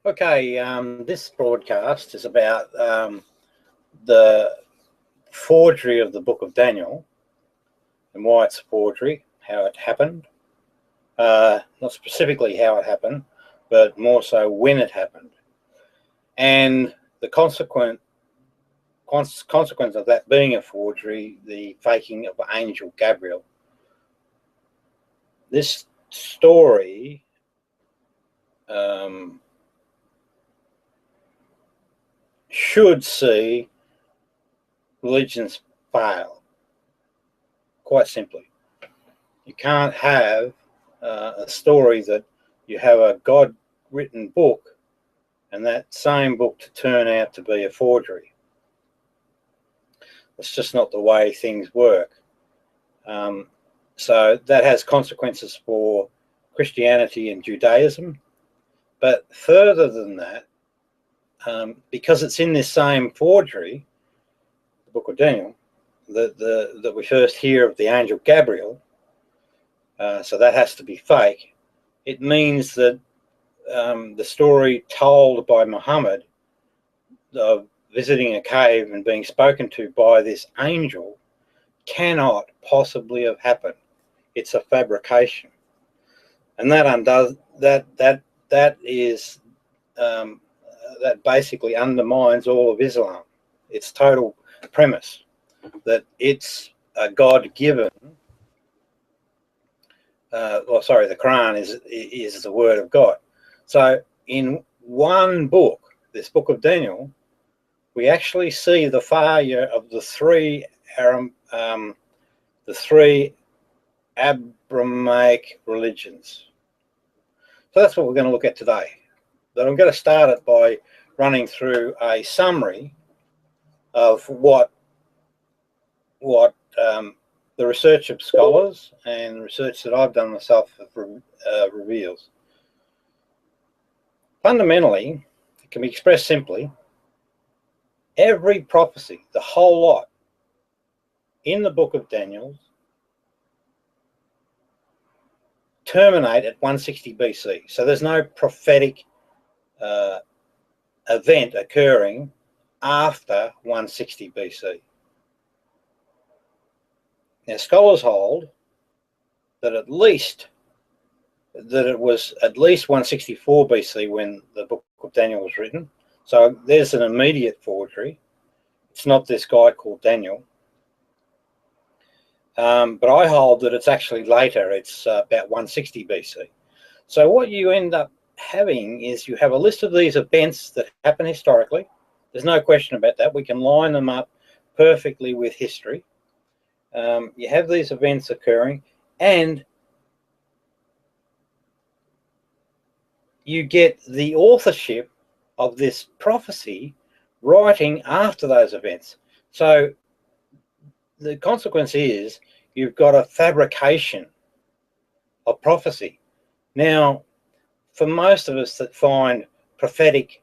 Okay, this broadcast is about the forgery of the Book of Daniel and why it's a forgery, how it happened. Not specifically how it happened, but more so when it happened. And the consequence of that being a forgery, the faking of Angel Gabriel. This story should see religions fail, quite simply. You can't have a story that you have a God-written book and that same book to turn out to be a forgery. It's just not the way things work. So that has consequences for Christianity and Judaism. But further than that, because it's in this same forgery, the Book of Daniel, that we first hear of the angel Gabriel, so that has to be fake. It means that the story told by Muhammad of visiting a cave and being spoken to by this angel cannot possibly have happened. It's a fabrication, and that undoes that basically undermines all of Islam. Its total premise that it's a God-given. The Quran is the word of God. So in one book, this Book of Daniel, we actually see the failure of the three Abrahamic religions. So that's what we're going to look at today. But I'm going to start it by running through a summary of what the research of scholars and research that I've done myself reveals. Fundamentally, it can be expressed simply: every prophecy, the whole lot, in the Book of Daniel terminate at 160 BC. So there's no prophetic event occurring after 160 BC. Now, scholars hold that it was at least 164 BC when the Book of Daniel was written. So there's an immediate forgery. It's not this guy called Daniel. But I hold that it's actually later. It's about 160 BC. So what you end up having is you have a list of these events that happen historically. There's no question about that. We can line them up perfectly with history. You have these events occurring, and you get the authorship of this prophecy writing after those events. So the consequence is you've got a fabrication of prophecy. Now, for most of us that find prophetic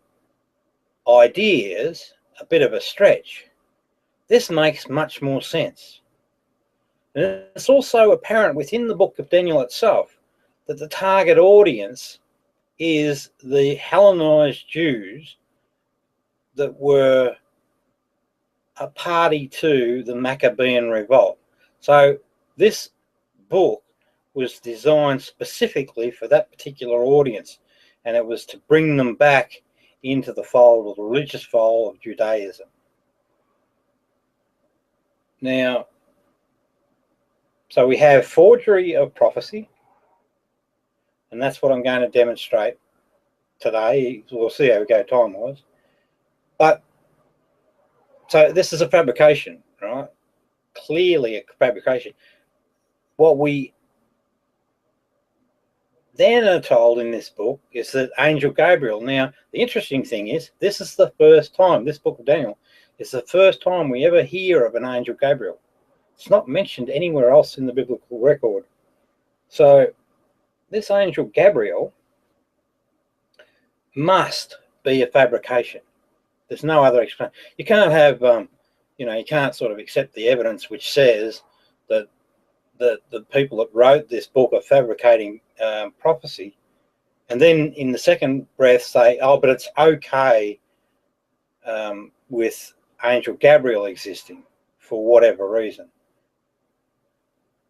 ideas a bit of a stretch, this makes much more sense. And it's also apparent within the Book of Daniel itself that the target audience is the Hellenized Jews that were a party to the Maccabean revolt. So this book was designed specifically for that particular audience, and it was to bring them back into the fold, or the religious fold, of Judaism. Now, so we have forgery of prophecy, and that's what I'm going to demonstrate today. We'll see how we go time-wise. But so this is a fabrication, right? Clearly a fabrication. What we then are told in this book is that Angel Gabriel. Now, the interesting thing is, this is the first time, this Book of Daniel is the first time we ever hear of an Angel Gabriel. It's not mentioned anywhere else in the biblical record. So this angel Gabriel must be a fabrication. There's no other explanation. You can't have, you can't sort of accept the evidence which says that the people that wrote this book are fabricating prophecy and then in the second breath say, oh, but it's okay with Angel Gabriel existing for whatever reason.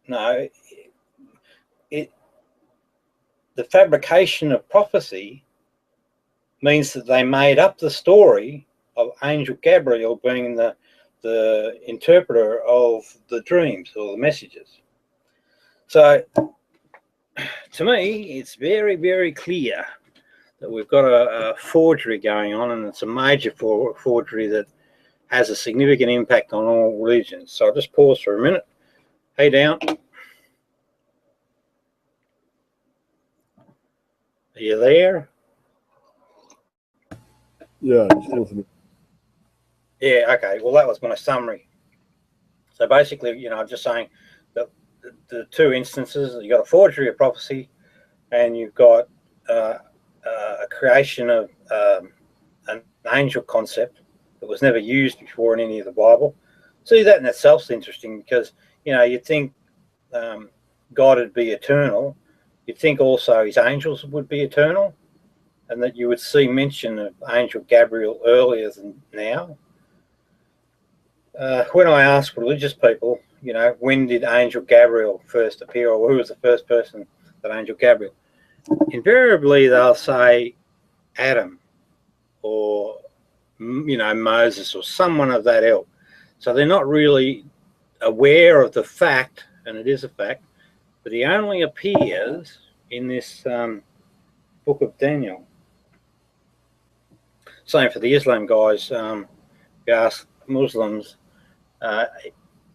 No, the fabrication of prophecy means that they made up the story of Angel Gabriel being the interpreter of the dreams or the messages. So to me, it's very, very clear that we've got a forgery going on, and it's a major forgery that has a significant impact on all religions. So I'll just pause for a minute. Hey, down. Are you there? Yeah, just listening. Yeah, okay. Well, that was my summary. So basically, I'm just saying that the two instances, you've got a forgery of prophecy and you've got a creation of an angel concept that was never used before in any of the Bible. See, that in itself is interesting because, you'd think God would be eternal. You'd think also his angels would be eternal, and that you would see mention of Angel Gabriel earlier than now. When I ask religious people, when did Angel Gabriel first appear, or who was the first person that Angel Gabriel? Invariably, they'll say Adam or, Moses or someone of that ilk. So they're not really aware of the fact, and it is a fact, but he only appears in this book of Daniel. Same for the Islam guys. You ask Muslims,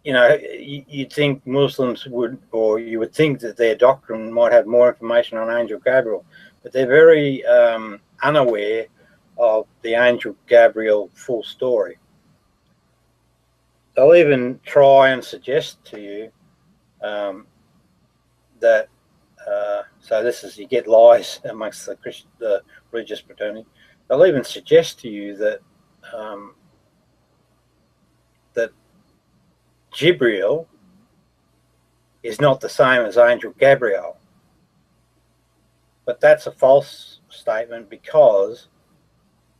you'd think Muslims would, or you would think that their doctrine might have more information on Angel Gabriel, but they're very unaware of the Angel Gabriel full story. They'll even try and suggest to you that, so this is, you get lies amongst the religious fraternity. They'll even suggest to you that that Gabriel is not the same as Angel Gabriel. But that's a false statement, because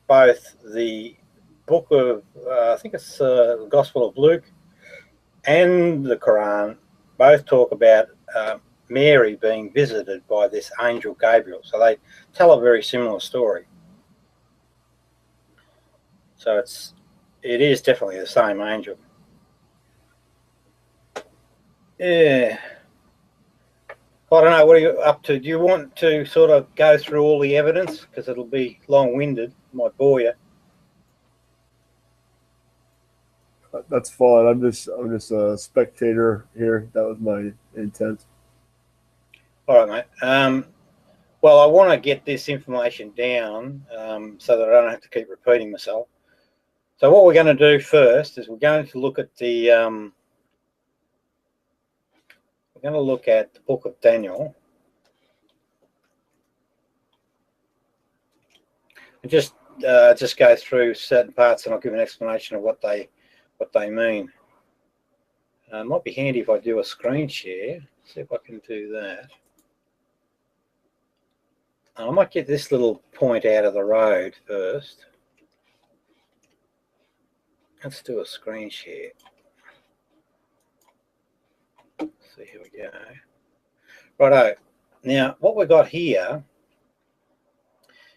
both the book of, I think it's the Gospel of Luke and the Quran both talk about Mary being visited by this Angel Gabriel. So they tell a very similar story. So it is definitely the same angel. Yeah. I don't know, what are you up to? Do you want to sort of go through all the evidence? Because it'll be long-winded, might bore you. That's fine. I'm just a spectator here. That was my intent. All right, mate. Well, I want to get this information down so that I don't have to keep repeating myself. So what we're going to do first is we're going to look at the book of Daniel, and just go through certain parts, and I'll give an explanation of what they mean. It might be handy if I do a screen share. See if I can do that. I might get this little point out of the road first. Let's do a screen share. So here we go. Righto. Now, what we've got here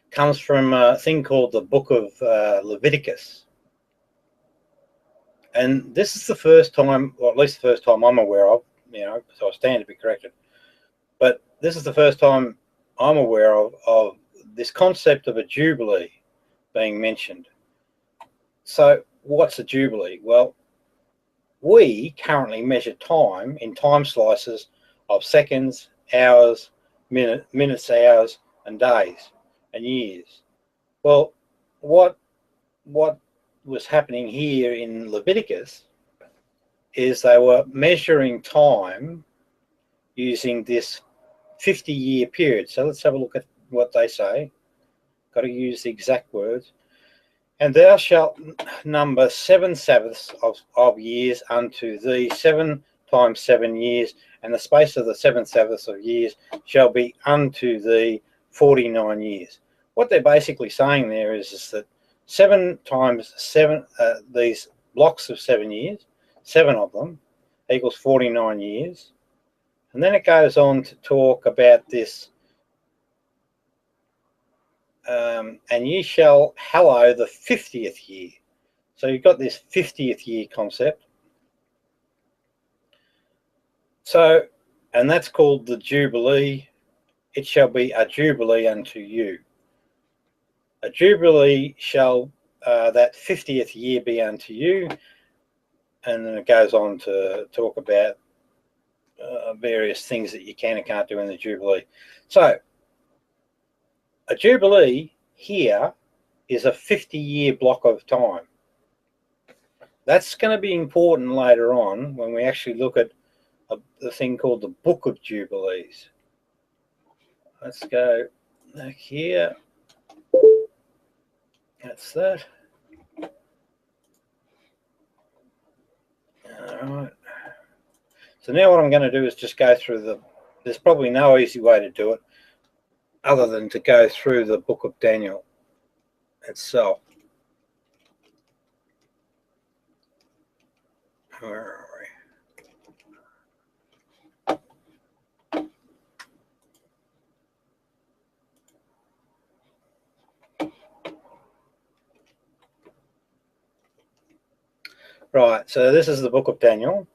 comes from a thing called the Book of Leviticus. And this is the first time, or at least the first time I'm aware of, so I stand to be corrected. But this is the first time I'm aware of this concept of a jubilee being mentioned. So what's a jubilee? Well, we currently measure time in time slices of seconds, hours, minutes, hours, and days, and years. Well, what was happening here in Leviticus is they were measuring time using this 50-year period. So let's have a look at what they say. Got to use the exact words. And thou shalt number 7 Sabbaths of years unto thee, 7 times 7 years, and the space of the 7 Sabbaths of years shall be unto thee 49 years. What they're basically saying there is that 7 times 7, these blocks of 7 years, 7 of them, equals 49 years. And then it goes on to talk about this, and ye shall hallow the 50th year. So you've got this 50th year concept. So, and that's called the Jubilee. It shall be a Jubilee unto you. A Jubilee shall that 50th year be unto you. And then it goes on to talk about various things that you can and can't do in the Jubilee. So, a Jubilee here is a 50-year block of time. That's going to be important later on when we actually look at the thing called the Book of Jubilees. Let's go back here. That's that. All right. So now what I'm going to do is just go through there's probably no easy way to do it other than to go through the book of Daniel itself. Where are we? Right, so this is the book of Daniel.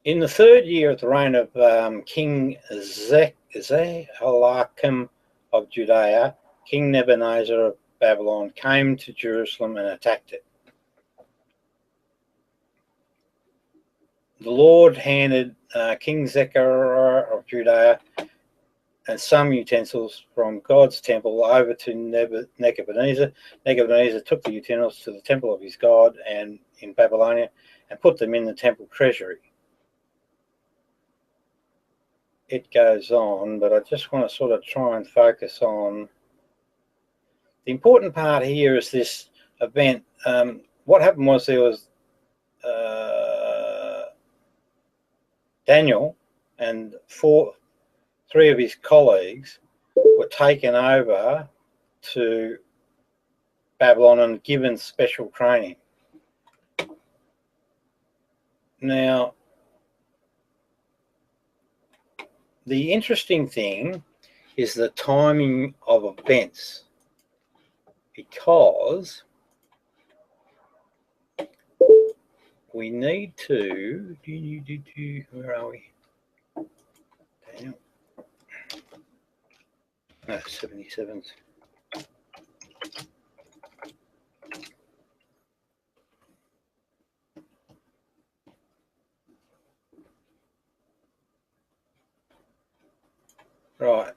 In the 3rd year of the reign of King Zehoiakim of Judea, King Nebuchadnezzar of Babylon came to Jerusalem and attacked it. The Lord handed King Zechariah of Judea and some utensils from God's temple over to Nebuchadnezzar. Nebuchadnezzar took the utensils to the temple of his God and in Babylonia and put them in the temple treasury. It goes on, but I just want to sort of try and focus on the important part here is this event. What happened was there was Daniel and 3 of his colleagues were taken over to Babylon and given special training. Now, the interesting thing is the timing of events, because we need to, where are we? Damn. No, 77. Right.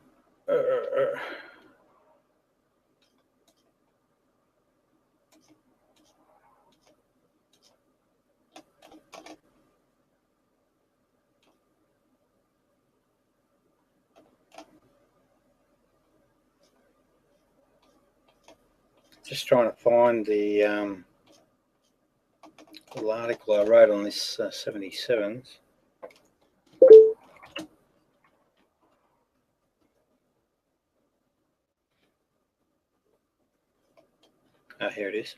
Just trying to find the little article I wrote on this 77s. Ah, here it is.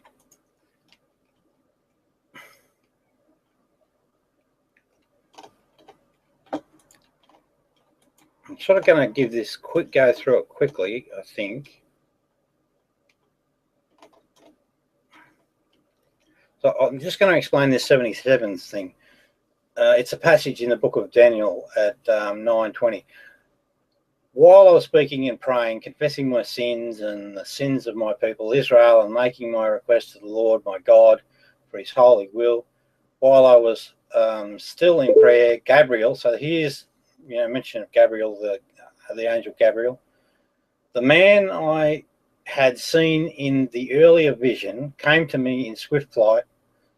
I'm sort of going to go through it quickly, I think. So I'm just going to explain this 77s thing. It's a passage in the book of Daniel at 9:20. While I was speaking and praying, confessing my sins and the sins of my people Israel, and making my request to the Lord my God for his holy will, while I was still in prayer, Gabriel, so here's mention of Gabriel, the angel Gabriel, the man I had seen in the earlier vision, came to me in swift flight,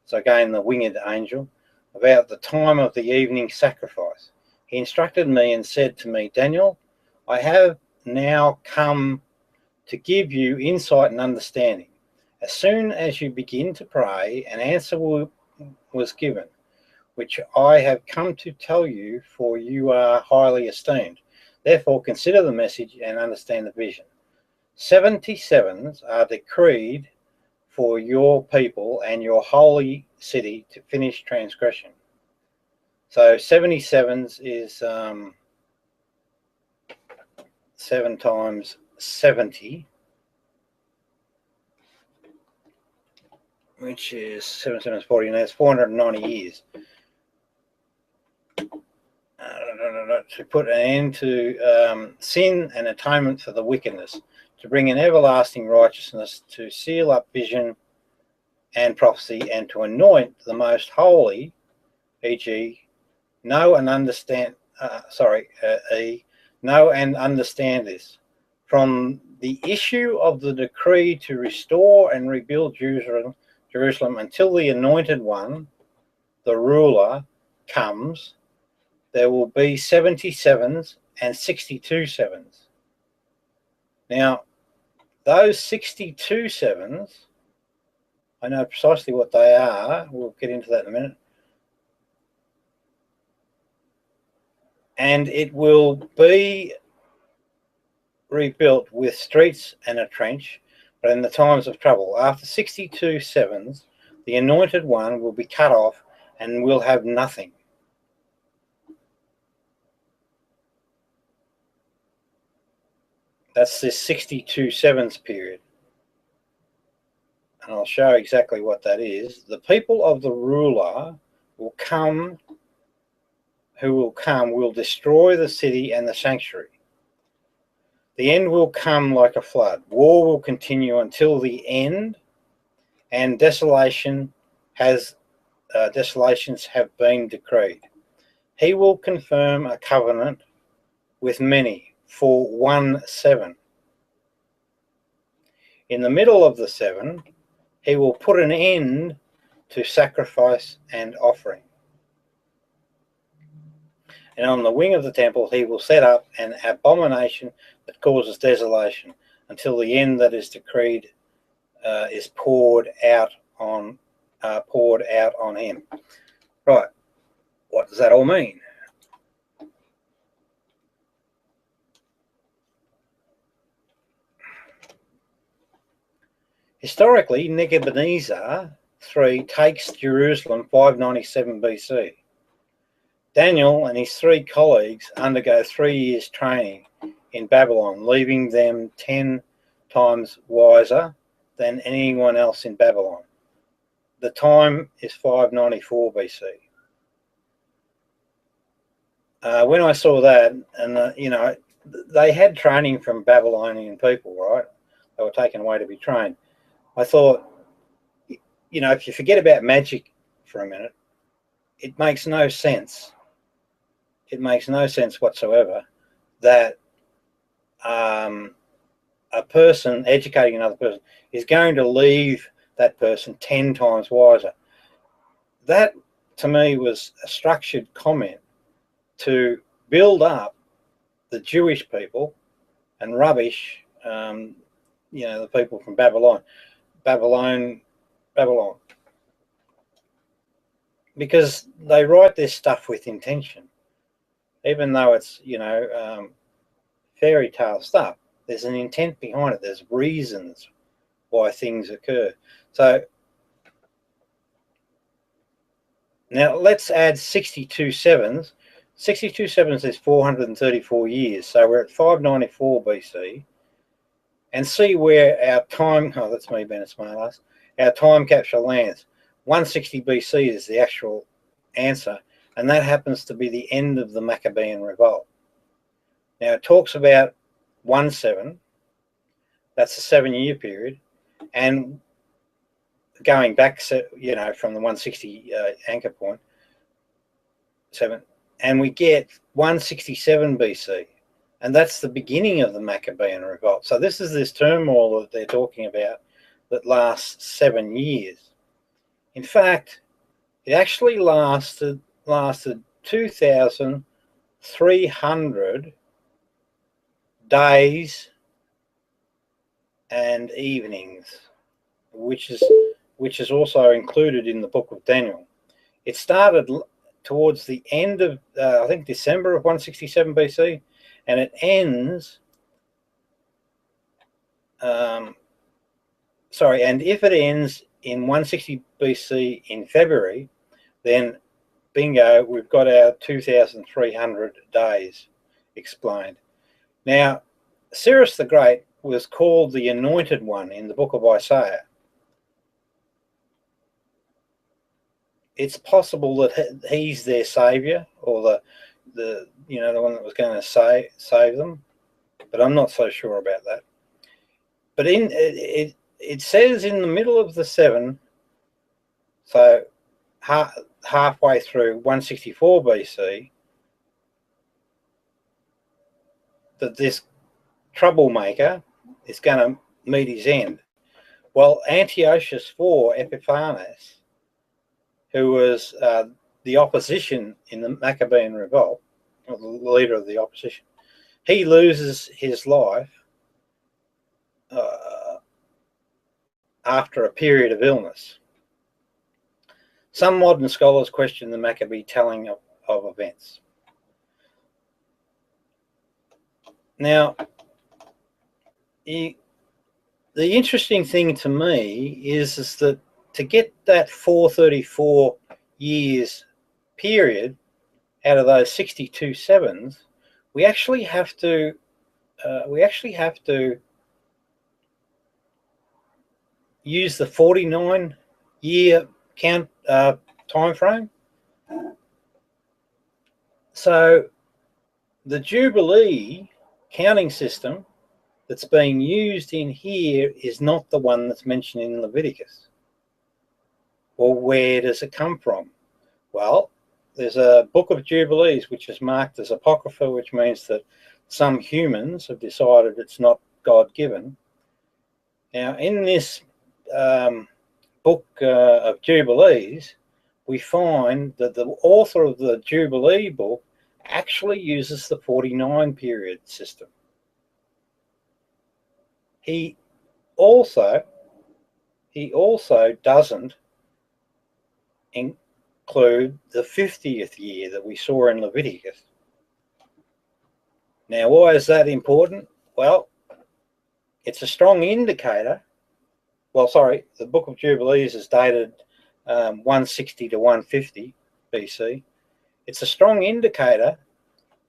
so again the winged angel, about the time of the evening sacrifice. He instructed me and said to me, Daniel, I have now come to give you insight and understanding. As soon as you begin to pray, an answer was given, which I have come to tell you, for you are highly esteemed. Therefore consider the message and understand the vision. 77s are decreed for your people and your holy city to finish transgression. So 77s is 7 times 70, which is 7 7 is 40, and that's 490 years. To put an end to sin and atonement for the wickedness, to bring an everlasting righteousness, to seal up vision and prophecy, and to anoint the most holy, e.g., know and understand this. From the issue of the decree to restore and rebuild Jerusalem until the anointed one, the ruler, comes, there will be 77s and 62 sevens. Now, those 62 sevens, I know precisely what they are. We'll get into that in a minute. And it will be rebuilt with streets and a trench, but in the times of trouble. After 62 sevens, the anointed one will be cut off and will have nothing. That's this 62 sevens period. And I'll show exactly what that is. The people of the ruler will come, will destroy the city and the sanctuary. The end will come like a flood. War will continue until the end, and desolations have been decreed. He will confirm a covenant with many for 1 7. In the middle of the 7, he will put an end to sacrifice and offering. And on the wing of the temple he will set up an abomination that causes desolation until the end that is decreed is poured out on him. Right. What does that all mean? Historically, Nebuchadnezzar III takes Jerusalem 597 BC. Daniel and his 3 colleagues undergo 3 years training in Babylon, leaving them 10 times wiser than anyone else in Babylon. The time is 594 BC. When I saw that, and they had training from Babylonian people, right? They were taken away to be trained. I thought, if you forget about magic for a minute, it makes no sense. It makes no sense whatsoever that a person educating another person is going to leave that person 10 times wiser. That, to me, was a structured comment to build up the Jewish people and rubbish, the people from Babylon. Because they write this stuff with intention. Even though it's, fairy tale stuff, there's an intent behind it. There's reasons why things occur. So now let's add 62 sevens. 62 sevens is 434 years. So we're at 594 BC. And see where our time, that's me being a smartass, our time capsule lands. 160 BC is the actual answer, and that happens to be the end of the Maccabean revolt. Now it talks about 1 7, that's a 7-year period, and going back, from the 160 anchor point, 7, and we get 167 BC. And that's the beginning of the Maccabean revolt. So this is this turmoil that they're talking about that lasts 7 years. In fact, it actually lasted 2,300 days and evenings, which is also included in the book of Daniel. It started towards the end of, I think, December of 167 BC, and it ends. And if it ends in 160 BC in February, then bingo, we've got our 2,300 days explained. Now, Cyrus the Great was called the Anointed One in the book of Isaiah. It's possible that he's their saviour, or the one that was going to save them, but I'm not so sure about that. But it says in the middle of the 7, so halfway through 164 BC, that this troublemaker is going to meet his end. Well, Antiochus IV Epiphanes, who was the opposition in the Maccabean revolt, or the leader of the opposition, he loses his life after a period of illness. Some modern scholars question the Maccabee telling of events. Now, the interesting thing to me is that to get that 434 years period out of those 62 sevens, we actually have to use the 49-year count time frame. So the Jubilee counting system that's being used in here is not the one that's mentioned in Leviticus. Well, where does it come from? Well, there's a book of Jubilees which is marked as Apocrypha, which means that some humans have decided it's not God-given. Now, in this book of Jubilees, we find that the author of the Jubilee book actually uses the 49 period system. He also doesn't include the 50th year that we saw in Leviticus. Now, why is that important? Well, it's a strong indicator. Well, sorry, the Book of Jubilees is dated 160 to 150 BC. It's a strong indicator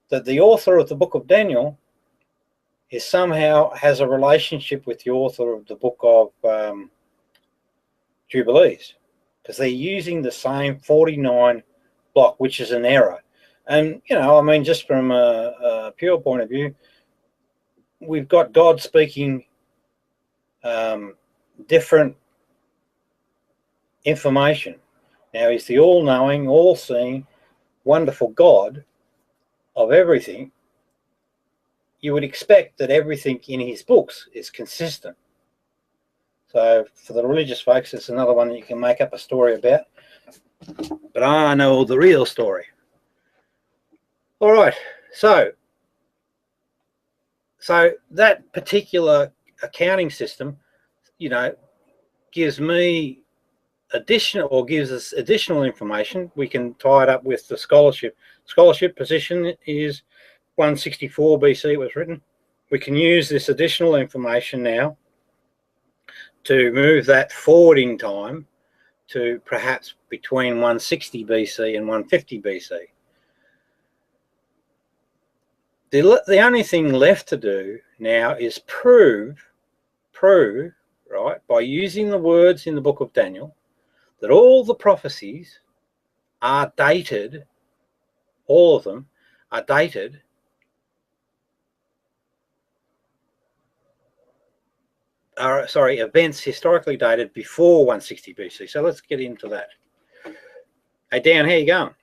that the author of the Book of Daniel somehow has a relationship with the author of the Book of Jubilees, because they're using the same 49 block, which is an error. And, I mean, just from a pure point of view, we've got God speaking different information. Now, he's the all-knowing, all-seeing, wonderful God of everything. You would expect that everything in his books is consistent. So for the religious folks, it's another one that you can make up a story about. But I know the real story. All right, so that particular accounting system, gives me gives us additional information. We can tie it up with the scholarship. Scholarship position is 164 BC it was written. We can use this additional information now to move that forward in time to perhaps between 160 BC and 150 BC. The only thing left to do now is prove, right, by using the words in the book of Daniel, that all the prophecies are dated, all of them are dated events historically dated before 160 BC. So let's get into that. Hey, Dan, how you going?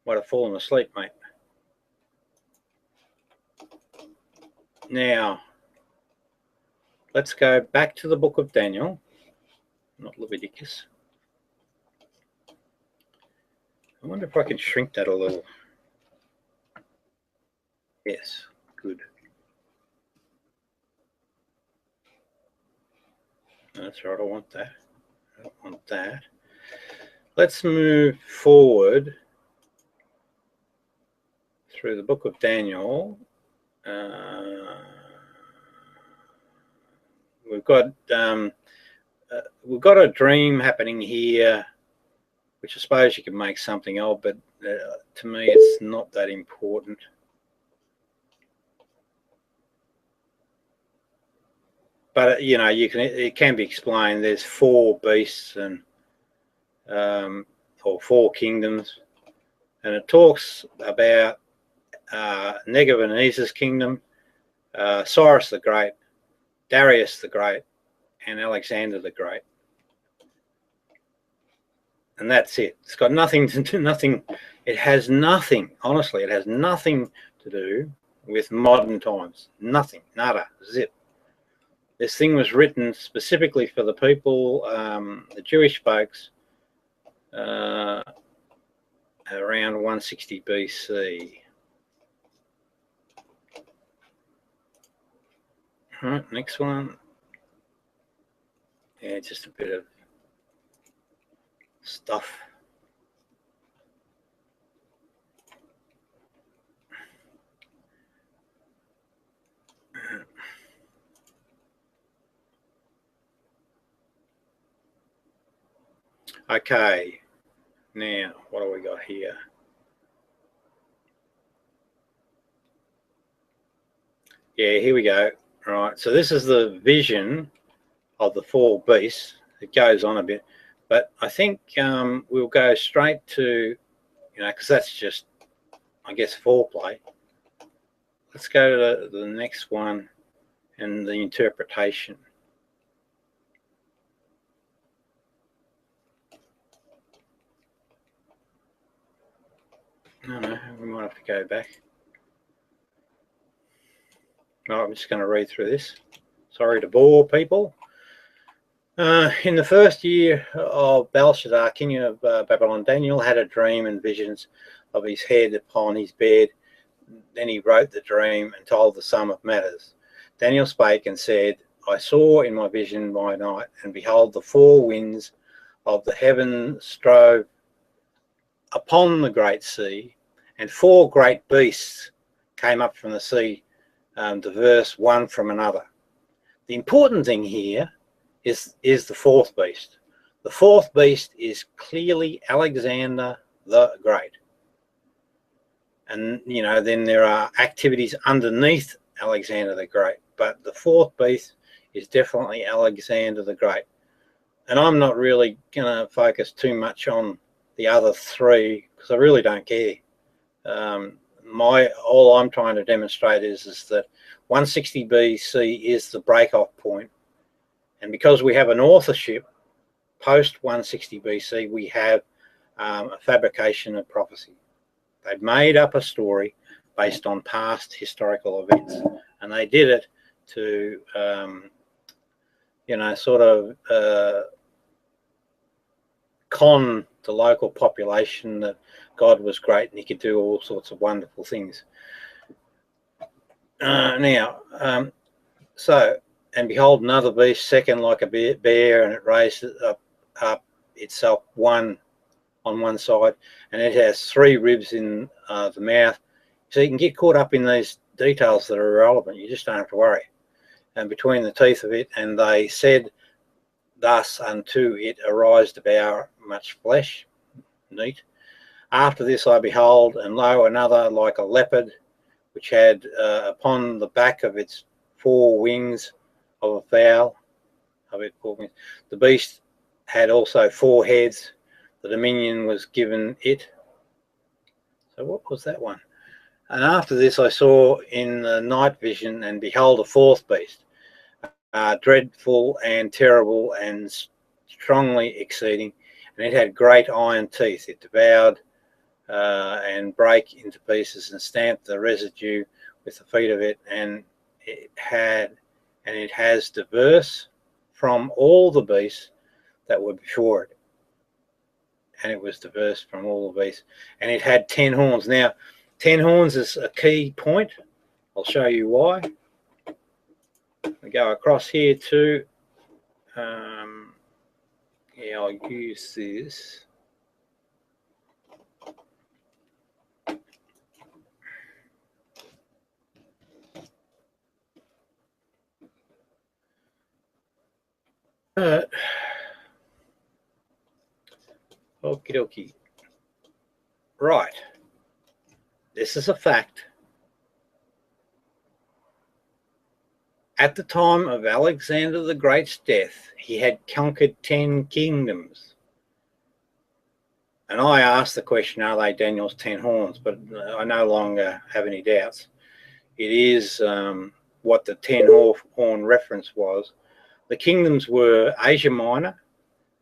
Might have fallen asleep, mate. Now, let's go back to the book of Daniel, not Leviticus. I wonder if I can shrink that a little. Yes, good. That's right, I want that. I don't want that. Let's move forward through the book of Daniel, we've got a dream happening here, which I suppose you can make something of, but to me it's not that important. But you know, it can be explained. There's 4 beasts and or 4 kingdoms, and it talks about Nebuchadnezzar's kingdom, Cyrus the Great, Darius the Great, and Alexander the Great, and that's it. It's got nothing to do. Nothing. It has nothing. Honestly, it has nothing to do with modern times. Nothing. Nada. Zip. This thing was written specifically for the people, the Jewish folks, around 160 BC. All right, next one. Yeah, just a bit of stuff. Okay, now what do we got here? Yeah, here we go. All right, so this is the vision of the 4 beasts. It goes on a bit, but I think we'll go straight to, you know, because that's just, I guess, foreplay. Let's go to the next one and the interpretation. No, we might have to go back. No, I'm just going to read through this. Sorry to bore people. In the first year of Belshazzar, king of Babylon, Daniel had a dream and visions of his head upon his bed. Then he wrote the dream and told the sum of matters. Daniel spake and said, I saw in my vision by night, and behold, the 4 winds of the heaven strove upon the great sea, and 4 great beasts came up from the sea, diverse one from another. The important thing here is the 4th beast. The 4th beast is clearly Alexander the Great. And, you know, then there are activities underneath Alexander the Great, but the 4th beast is definitely Alexander the Great. And I'm not really going to focus too much on the other 3 because I really don't care. All I'm trying to demonstrate is that 160 BC is the break-off point, and because we have an authorship post 160 BC, we have a fabrication of prophecy. They've made up a story based on past historical events, and they did it to, you know, sort of con the local population that God was great and he could do all sorts of wonderful things. And behold, another beast, second like a bear, and it raised up itself on one side, and it has 3 ribs in the mouth. So you can get caught up in these details that are irrelevant. You just don't have to worry. And between the teeth of it, and they said, thus unto it, arise to devour much flesh. Neat. After this I behold, and lo, another like a leopard, which had upon the back of its 4 wings of a fowl. The beast had also 4 heads. The dominion was given it. So what was that one? And after this I saw in the night vision, and behold, a 4th beast, dreadful and terrible and strongly exceeding, and it had great iron teeth. It devoured and brake into pieces and stamped the residue with the feet of it, and it has diverse from all the beasts that were before it. And it was diverse from all the beasts, and it had 10 horns. Now, 10 horns is a key point. I'll show you why. We go across here too. Yeah, I'll use this. Okie dokie. Right. This is a fact. At the time of Alexander the Great's death, he had conquered 10 kingdoms. And I asked the question, are they Daniel's 10 horns? But I no longer have any doubts. It is what the 10 horn reference was. The kingdoms were Asia Minor,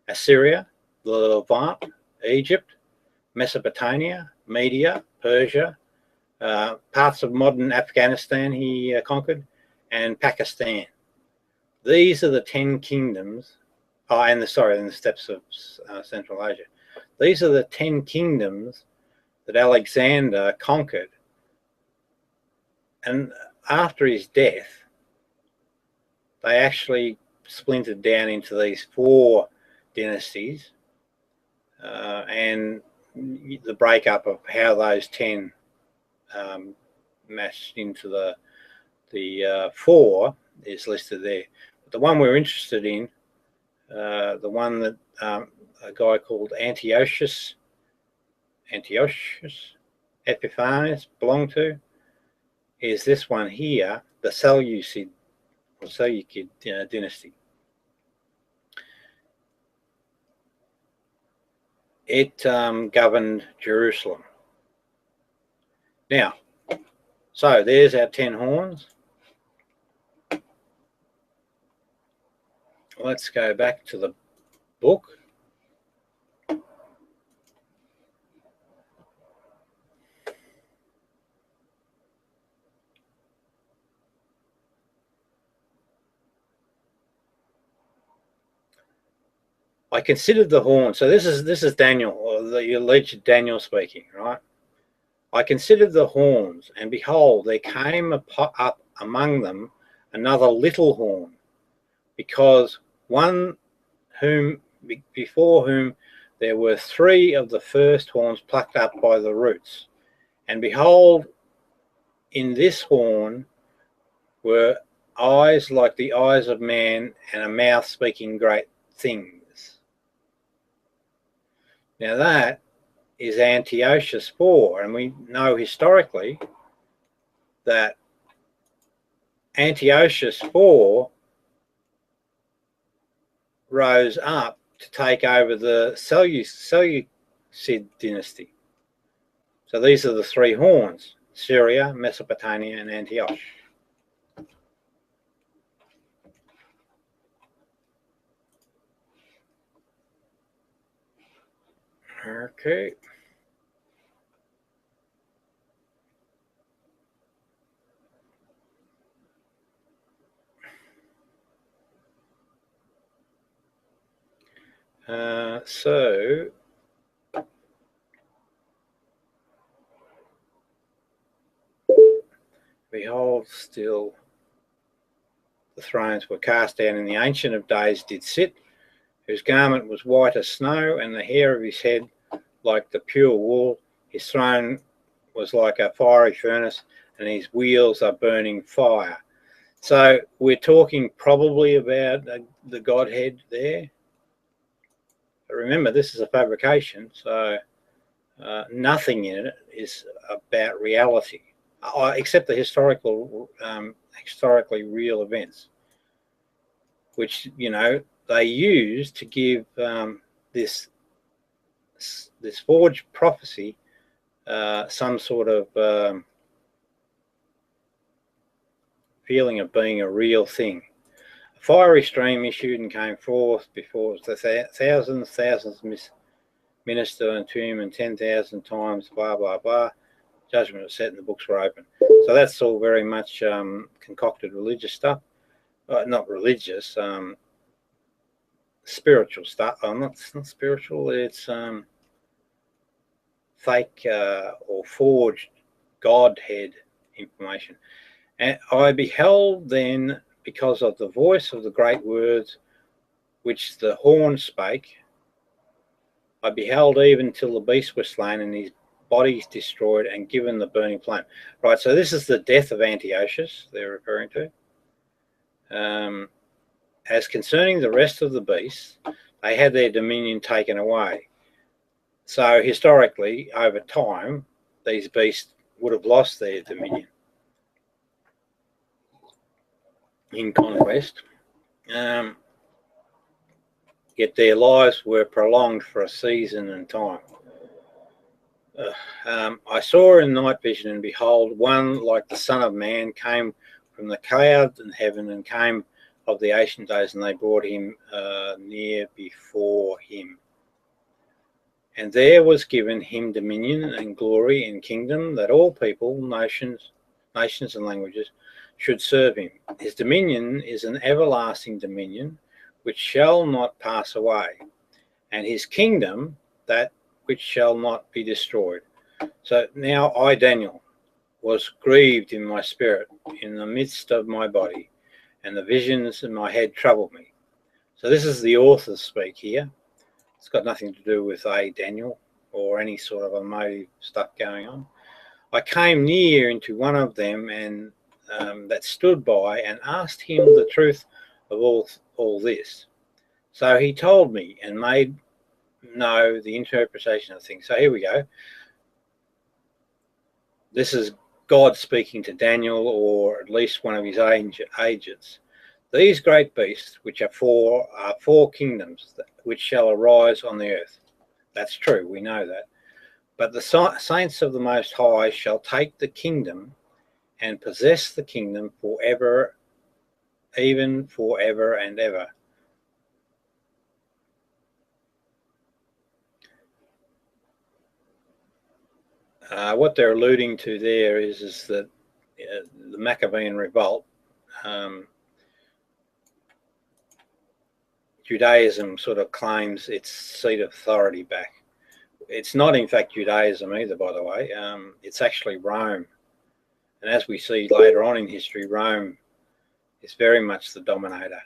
Assyria, the Levant, Egypt, Mesopotamia, Media, Persia, parts of modern Afghanistan he conquered, and Pakistan. These are the 10 kingdoms, and the steppes of Central Asia. These are the 10 kingdoms that Alexander conquered. And after his death, they actually splintered down into these 4 dynasties, and the breakup of how those 10 matched into the 4 is listed there. But the one we're interested in, the one that a guy called Antiochus Epiphanes belonged to, is this one here, the Seleucid dynasty. It governed Jerusalem. Now, so there's our 10 horns. Let's go back to the book. I considered the horn. So this is Daniel, or the alleged Daniel speaking, right? I considered the horns, and behold, there came up among them another little horn, because one before whom there were 3 of the first horns plucked up by the roots. And behold, in this horn were eyes like the eyes of man, and a mouth speaking great things. Now that is Antiochus IV, and we know historically that Antiochus IV rose up to take over the Seleucid dynasty. So these are the 3 horns: Syria, Mesopotamia, and Antioch. Okay. So behold, still the thrones were cast down, and the Ancient of Days did sit, whose garment was white as snow, and the hair of his head like the pure wool. His throne was like a fiery furnace, and his wheels are burning fire. So we're talking probably about the Godhead there. But remember, this is a fabrication, so nothing in it is about reality, except the historically real events, which, you know, they use to give this forged prophecy some sort of feeling of being a real thing. A fiery stream issued and came forth before the thousands minister unto him, and 10,000 times blah blah blah. Judgment was set and the books were open. So that's all very much concocted religious stuff. Not religious, spiritual stuff. Not spiritual. It's fake or forged Godhead information. And I beheld then, because of the voice of the great words which the horn spake, I beheld even till the beast was slain, and his body destroyed and given the burning flame. Right, so this is the death of Antiochus they're referring to. as concerning the rest of the beasts, they had their dominion taken away. So historically, over time, these beasts would have lost their dominion in conquest. Yet their lives were prolonged for a season and time. I saw in night vision, and behold, one like the Son of Man came from the cloud in heaven, and came of the ancient days, and they brought him near before him. And there was given him dominion and glory and kingdom, that all people, nations and languages should serve him. His dominion is an everlasting dominion, which shall not pass away, and his kingdom that which shall not be destroyed. So now I, Daniel, was grieved in my spirit, in the midst of my body, and the visions in my head troubled me. So this is the author speak here. It's got nothing to do with Daniel or any sort of emotive stuff going on. I came near into one of them, and that stood by, and asked him the truth of all this. So he told me and made know the interpretation of things. So here we go. This is God speaking to Daniel, or at least one of his agents. These great beasts, which are four kingdoms, which shall arise on the earth. That's true, we know that. But the saints of the Most High shall take the kingdom and possess the kingdom forever, even forever and ever. What they're alluding to there is that the Maccabean revolt, Judaism sort of claims its seat of authority back. It's not, in fact, Judaism either, by the way. It's actually Rome. And as we see later on in history, Rome is very much the dominator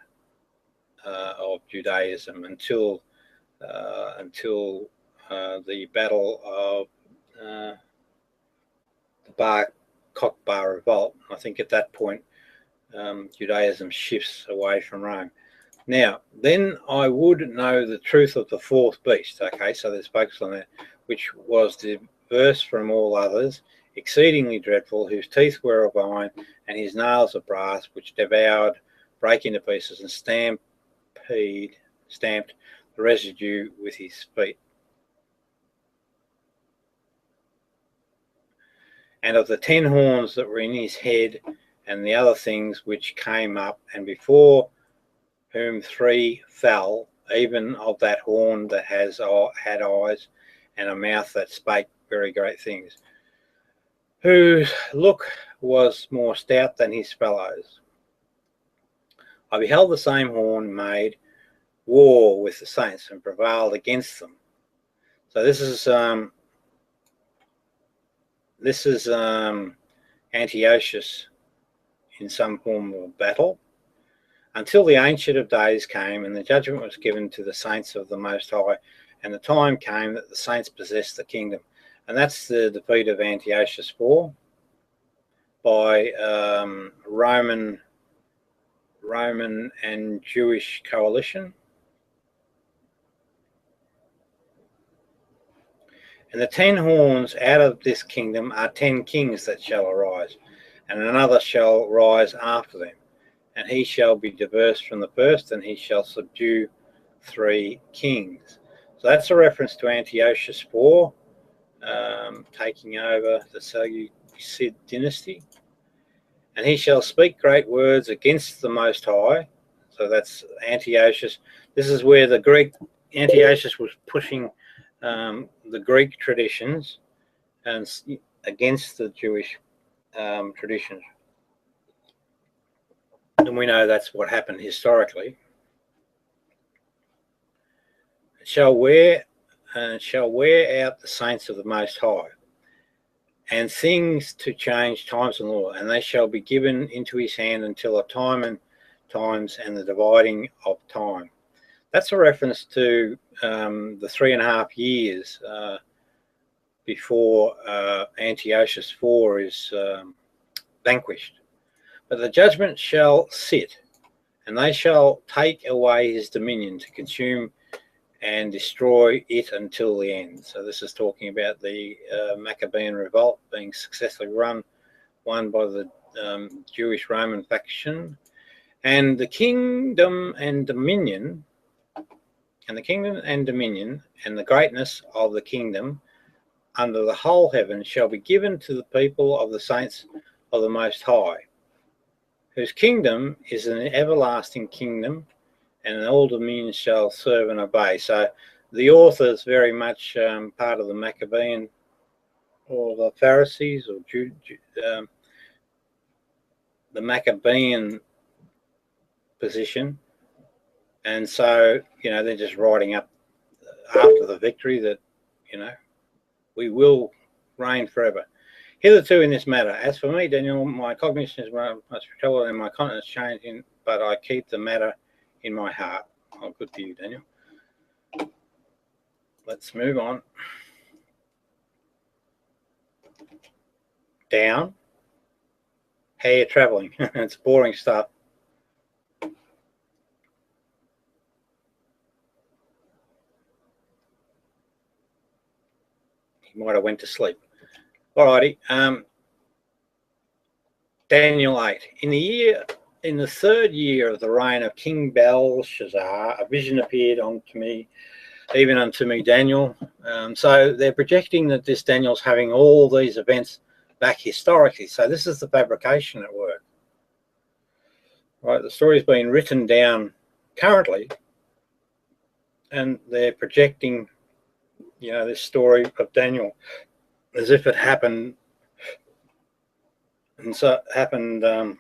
of Judaism until the Battle of the Bar Kokhba revolt. I think at that point, Judaism shifts away from Rome. Now, then I would know the truth of the fourth beast. Okay, so there's focus on that, which was diverse from all others, exceedingly dreadful, whose teeth were of iron, and his nails of brass, which devoured, brake into pieces, and stamped the residue with his feet. And of the 10 horns that were in his head, and the other things which came up, and before whom 3 fell, even of that horn that had eyes, and a mouth that spake very great things, whose look was more stout than his fellows. I beheld the same horn made war with the saints, and prevailed against them. So this is Antiochus in some form of battle, until the Ancient of Days came, and the judgment was given to the saints of the Most High, and the time came that the saints possessed the kingdom. And that's the defeat of Antiochus IV by Roman and Jewish coalition. And the 10 horns out of this kingdom are 10 kings that shall arise, and another shall rise after them. And he shall be diverse from the first, and he shall subdue 3 kings. So that's a reference to Antiochus IV taking over the Seleucid dynasty. And he shall speak great words against the Most High. So that's Antiochus. This is where the Greek Antiochus was pushing the Greek traditions and against the Jewish traditions. And we know that's what happened historically. It shall wear out the saints of the Most High, and things to change times and law, and they shall be given into his hand until a time and times and the dividing of time. That's a reference to the 3.5 years before Antiochus IV is vanquished. But the judgment shall sit, and they shall take away his dominion to consume and destroy it until the end. So this is talking about the Maccabean revolt being successfully won by the Jewish Roman faction, and the kingdom and dominion, and the greatness of the kingdom under the whole heaven shall be given to the people of the saints of the Most High, whose kingdom is an everlasting kingdom, and all dominions shall serve and obey. So the author is very much part of the Maccabean, or the Pharisees, or the Maccabean position. And so, they're just writing up after the victory that, we will reign forever. Hitherto in this matter, as for me, Daniel, my cognition is much troubled and my countenance changing, but I keep the matter in my heart. Oh, good for you, Daniel. Let's move on. Down. How are you traveling? It's boring stuff. He might have went to sleep. Alrighty. Daniel 8. In the third year of the reign of King Belshazzar, a vision appeared unto me, even unto me, Daniel. So they're projecting that this Daniel's having all these events back historically. So this is the fabrication at work. Right, the story's been written down currently, and they're projecting, this story of Daniel as if it happened, and so it happened a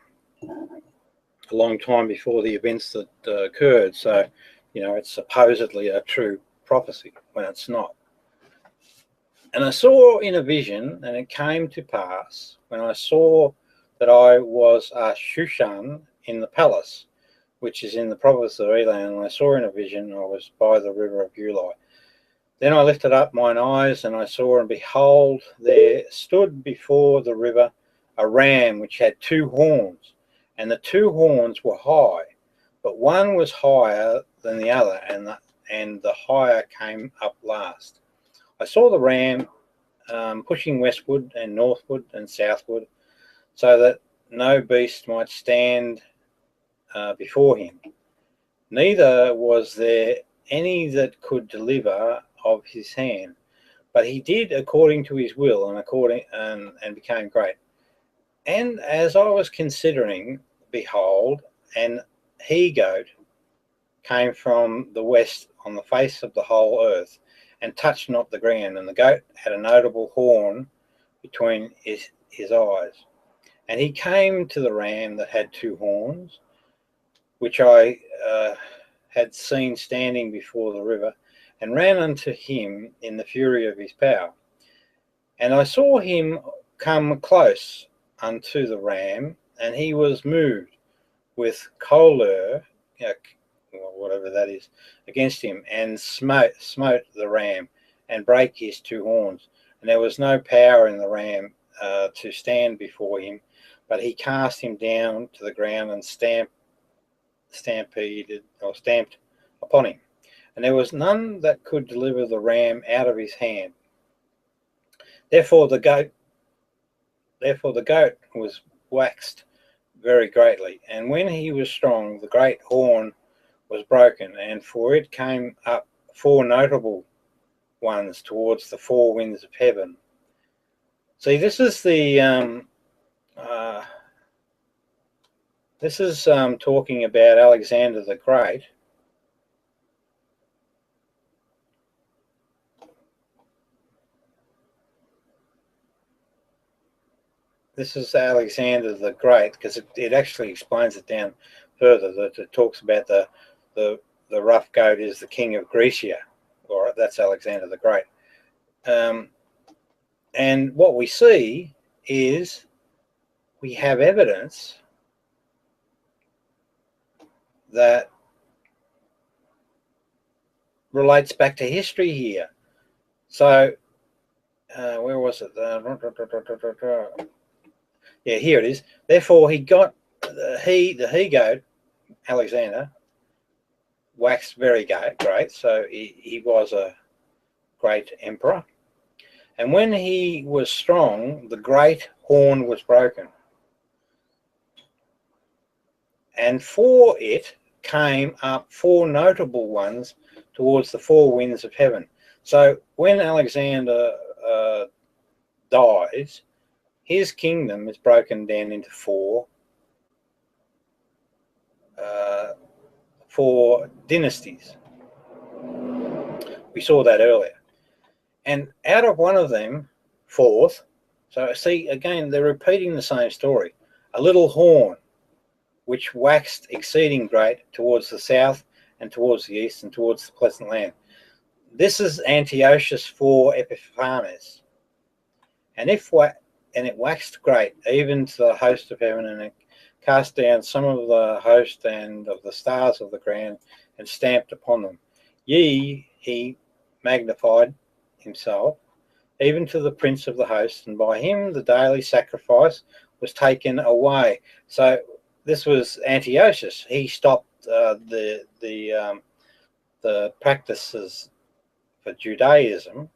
long time before the events that occurred. So, it's supposedly a true prophecy when it's not. And I saw in a vision, and it came to pass when I saw that I was a Shushan in the palace, which is in the province of Elam, and I saw in a vision I was by the river of Ulai. Then I lifted up mine eyes, and I saw, and behold, there stood before the river a ram which had 2 horns, and the 2 horns were high, but one was higher than the other, and the higher came up last. I saw the ram pushing westward and northward and southward, so that no beast might stand before him. Neither was there any that could deliver of his hand, but he did according to his will, and became great. And as I was considering, behold, an he-goat came from the west on the face of the whole earth, and touched not the ground, and the goat had a notable horn between his eyes. And he came to the ram that had 2 horns, which I had seen standing before the river, and ran unto him in the fury of his power. And I saw him come close unto the ram, and he was moved with choler, whatever that is, against him, and smote the ram, and brake his 2 horns. And there was no power in the ram to stand before him, but he cast him down to the ground, and stamped upon him. And there was none that could deliver the ram out of his hand. Therefore the goat was waxed very greatly, and when he was strong, the great horn was broken, and for it came up 4 notable ones towards the 4 winds of heaven. See, this is the talking about Alexander the Great. This is Alexander the Great, because it actually explains it down further, that it talks about the rough goat is the king of Grecia, or that's Alexander the Great. And what we see is we have evidence that relates back to history here. So, where was it? Yeah, here it is. Therefore, he got the he-goat Alexander waxed very great, so he was a great emperor. And when he was strong, the great horn was broken. And for it came up 4 notable ones towards the 4 winds of heaven. So when Alexander dies, his kingdom is broken down into 4 dynasties. We saw that earlier. And out of one of them, 4th, so see, again, they're repeating the same story. A little horn, which waxed exceeding great towards the south and towards the east and towards the pleasant land. This is Antiochus for Epiphanes. And it waxed great, even to the host of heaven, and it cast down some of the host and of the stars of the ground, and stamped upon them. He magnified himself, even to the prince of the host, and by him the daily sacrifice was taken away. So this was Antiochus. He stopped the practices for Judaism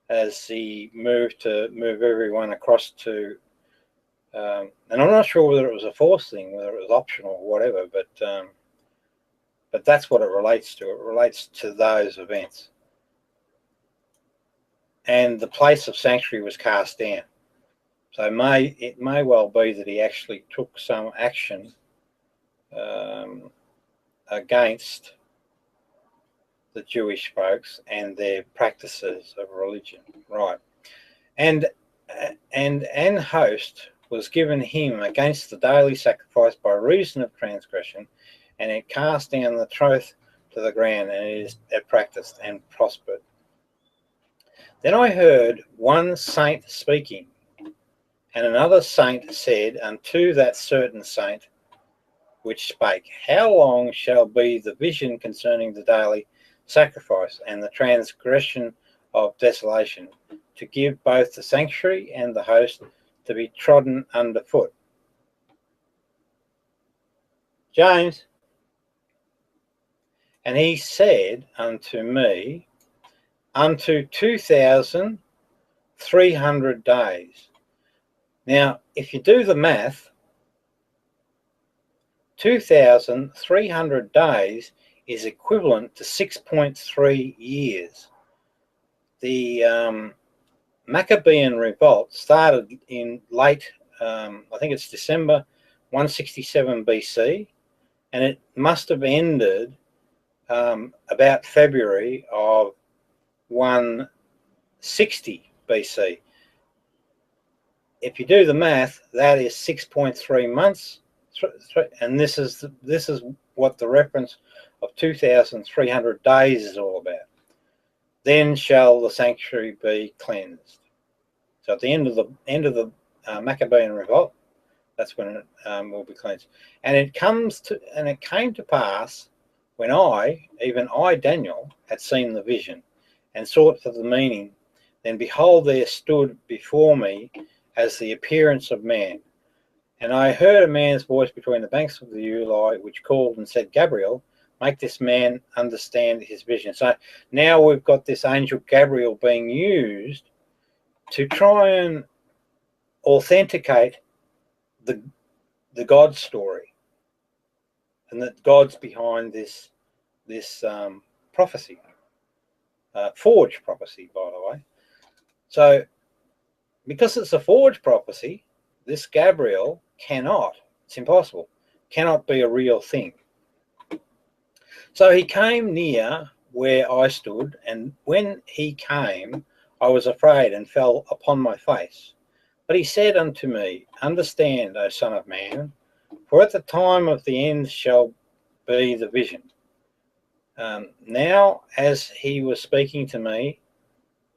as he moved everyone across to, and I'm not sure whether it was a forced thing, whether it was optional or whatever, but that's what it relates to. It relates to those events. And the place of sanctuary was cast down. So it may well be that he actually took some action against the Jewish folks and their practices of religion, right? And an host was given him against the daily sacrifice by reason of transgression, and it cast down the troth to the ground, and it practiced and prospered. Then I heard one saint speaking, and another saint said unto that certain saint which spake, How long shall be the vision concerning the daily sacrifice and the transgression of desolation, to give both the sanctuary and the host to be trodden underfoot? James. And he said unto me, unto 2,300 days. Now, if you do the math, 2,300 days is equivalent to 6.3 years. The Maccabean revolt started in late, I think it's December 167 BC, and it must have ended about February of 160 BC. If you do the math, that is 6.3 months, and this is what the reference of 2,300 days is all about. Then shall the sanctuary be cleansed. So at the end of the Maccabean revolt, that's when it will be cleansed. And it came to pass when even I, Daniel, had seen the vision and sought for the meaning, then behold, there stood before me as the appearance of man. And I heard a man's voice between the banks of the Uli, which called and said, Gabriel, make this man understand his vision. So now we've got this angel Gabriel being used to try and authenticate the God story, and that God's behind this prophecy, forged prophecy, by the way. So because it's a forged prophecy, this Gabriel it's impossible, cannot be a real thing. So he came near where I stood, and when he came, I was afraid and fell upon my face. But he said unto me, Understand, O Son of Man, for at the time of the end shall be the vision. Now, as he was speaking to me,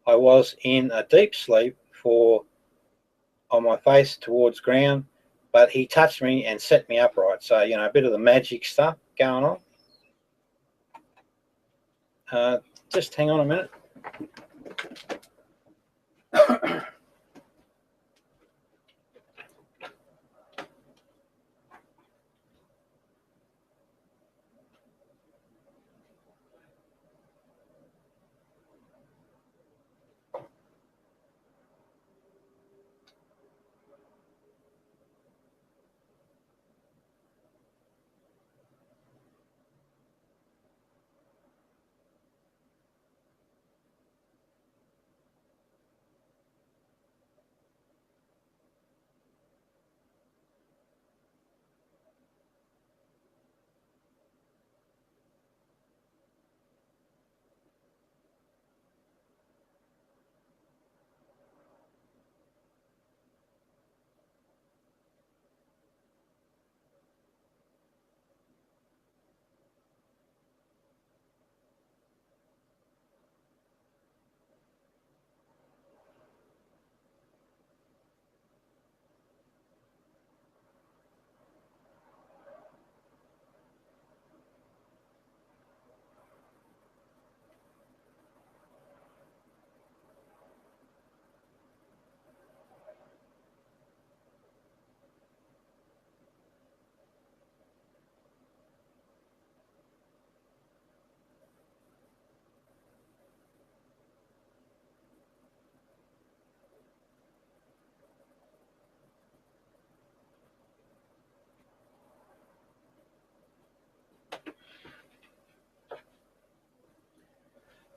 I was in a deep sleep, for on my face towards ground, but he touched me and set me upright. So, a bit of the magic stuff going on. Just hang on a minute.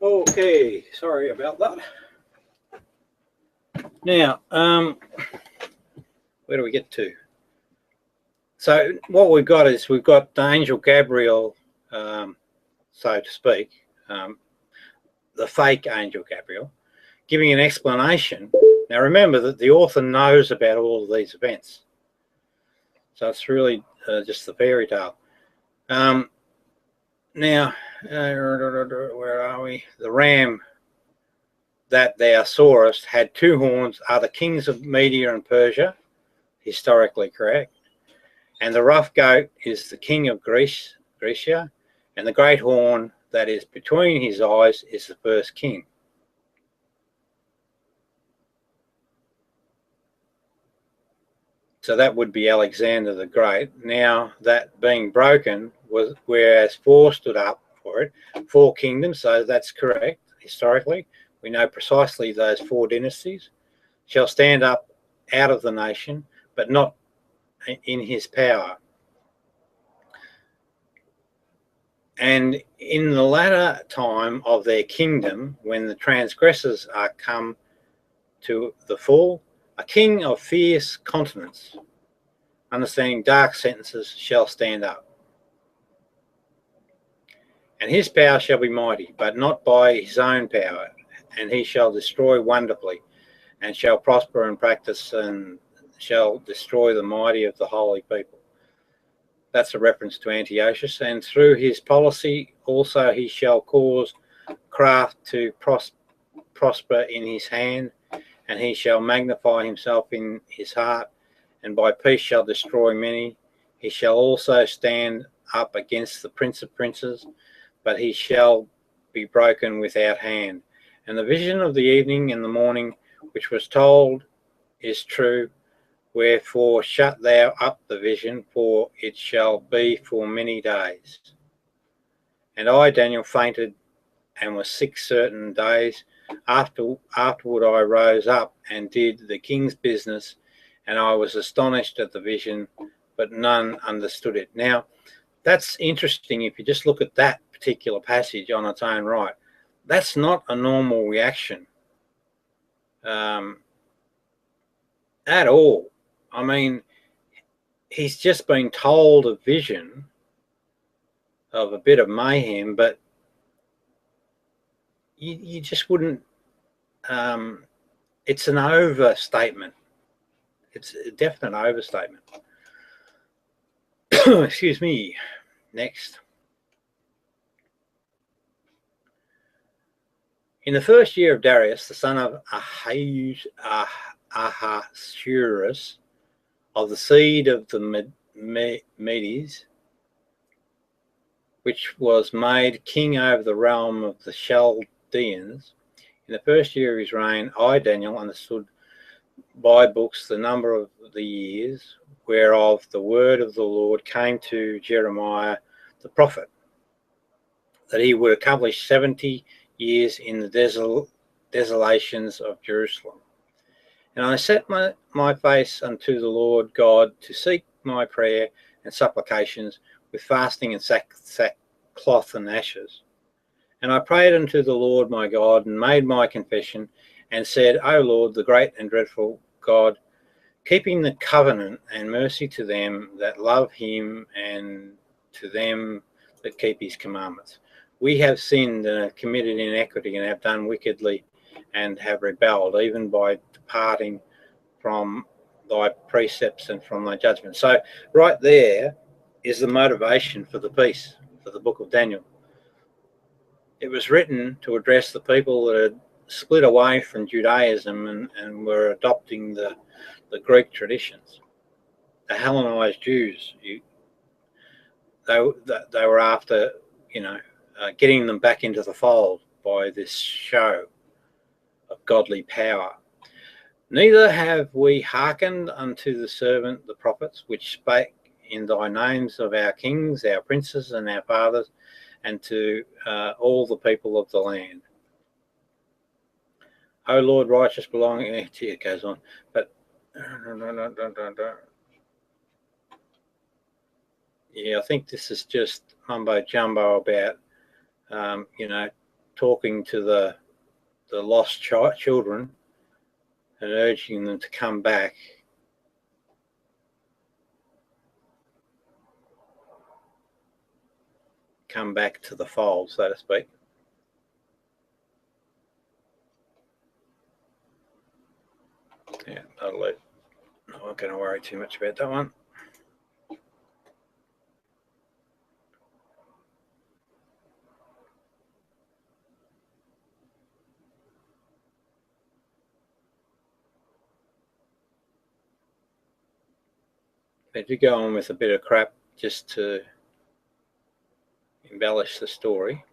Okay, sorry about that. Now, where do we get to? So what we've got is we've got the angel Gabriel, so to speak, the fake angel Gabriel, giving an explanation. Now remember that the author knows about all of these events. So it's really just the fairy tale. Now, where are we? The ram that thou sawest had two horns, are the kings of Media and Persia, historically correct. And the rough goat is the king of Grecia, and the great horn that is between his eyes is the first king. So that would be Alexander the Great. Now that being broken was, whereas four stood up for it, four kingdoms, so that's correct historically. We know precisely those four dynasties shall stand up out of the nation, but not in his power. And in the latter time of their kingdom, when the transgressors are come to the full, a king of fierce countenance, understanding dark sentences, shall stand up. And his power shall be mighty, but not by his own power. And he shall destroy wonderfully, and shall prosper in practice, and shall destroy the mighty of the holy people. That's a reference to Antiochus. And through his policy also he shall cause craft to prosper in his hand, and he shall magnify himself in his heart, and by peace shall destroy many. He shall also stand up against the prince of princes, but he shall be broken without hand. And the vision of the evening and the morning, which was told, is true. Wherefore shut thou up the vision, for it shall be for many days. And I, Daniel, fainted and was sick certain days. Afterward I rose up and did the king's business, and I was astonished at the vision, but none understood it. Now, that's interesting if you just look at that particular passage on its own right. That's not a normal reaction at all. I mean, he's just been told a vision of a bit of mayhem, but you just wouldn't. It's an overstatement. It's a definite overstatement. Excuse me. Next. In the first year of Darius, the son of Ahasuerus, of the seed of the Medes, which was made king over the realm of the Chaldeans, in the first year of his reign, I, Daniel, understood by books the number of the years whereof the word of the Lord came to Jeremiah the prophet, that he would accomplish 70 years in the desolations of Jerusalem. And I set my face unto the Lord God to seek my prayer and supplications with fasting and sackcloth and ashes. And I prayed unto the Lord my God, and made my confession, and said, O Lord, the great and dreadful God, keeping the covenant and mercy to them that love him, and to them that keep his commandments. We have sinned and have committed inequity, and have done wickedly, and have rebelled, even by departing from thy precepts and from thy judgment. So right there is the motivation for the piece, for the book of Daniel. It was written to address the people that had split away from Judaism and were adopting the Greek traditions. The Hellenized Jews, they were after, getting them back into the fold by this show of godly power. Neither have we hearkened unto the servant the prophets, which spake in thy names of our kings, our princes, and our fathers, and to all the people of the land. O Lord, righteous belonging, it goes on, but yeah, I think this is just mumbo jumbo about, talking to the lost children and urging them to come back. Come back to the fold, so to speak. Yeah, that'll do. I'm not going to worry too much about that one. They do go on with a bit of crap just to embellish the story.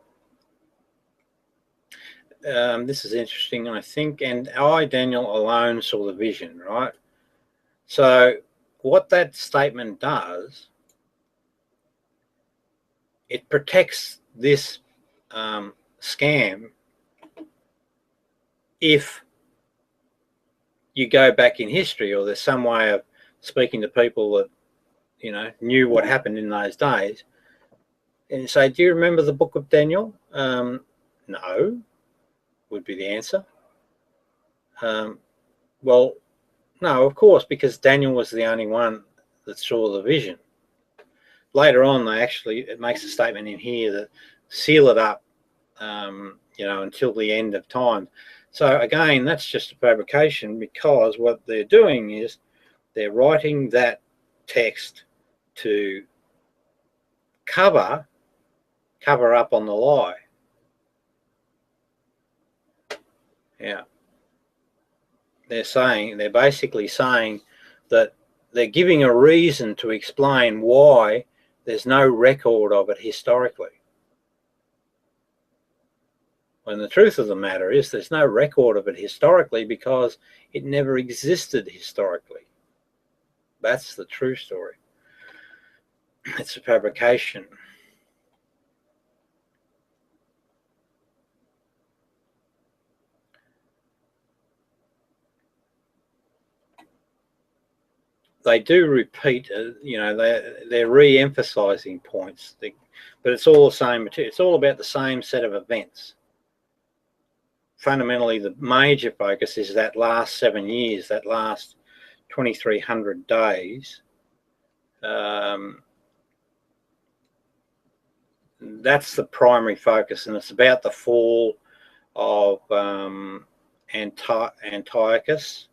This is interesting, I think, and I, Daniel, alone saw the vision, right? So what that statement does, it protects this scam if you go back in history, or there's some way of speaking to people that, you know, knew what happened in those days, and say, do you remember the book of Daniel? No, would be the answer. Well, no, of course, because Daniel was the only one that saw the vision. Later on, it makes a statement in here that seal it up, you know, until the end of time. So again, that's just a fabrication, because what they're doing is they're writing that text to cover up on the lie. Yeah. They're basically saying that they're giving a reason to explain why there's no record of it historically. When the truth of the matter is there's no record of it historically because it never existed historically. That's the true story. It's a fabrication. They do repeat, you know, they're re-emphasizing points, but it's all the same material. It's all about the same set of events. Fundamentally, the major focus is that last 7 years, that last 2,300 days. That's the primary focus, and it's about the fall of Antiochus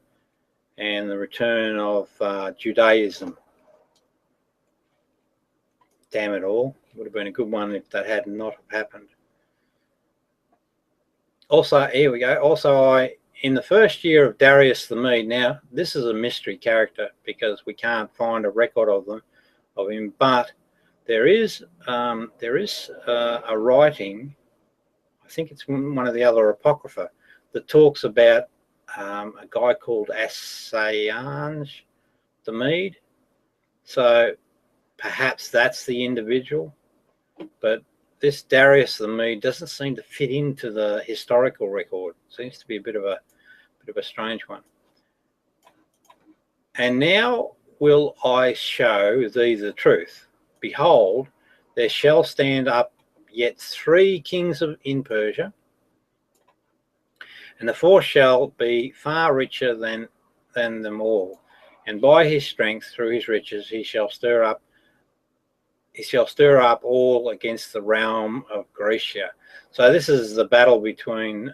and the return of Judaism. Damn it all. Would have been a good one if that had not happened. Also, here we go. Also, in the first year of Darius the Mede, now this is a mystery character because we can't find a record of him, but there is a writing, I think it's one of the other apocrypha, that talks about a guy called Assange the Mede. So perhaps that's the individual, but this Darius the Mede doesn't seem to fit into the historical record. Seems to be a bit of a strange one. And now will I show thee the truth. Behold, there shall stand up yet 3 kings in Persia, and the 4th shall be far richer than them all. And by his strength, through his riches, he shall stir up all against the realm of Grecia. So this is the battle between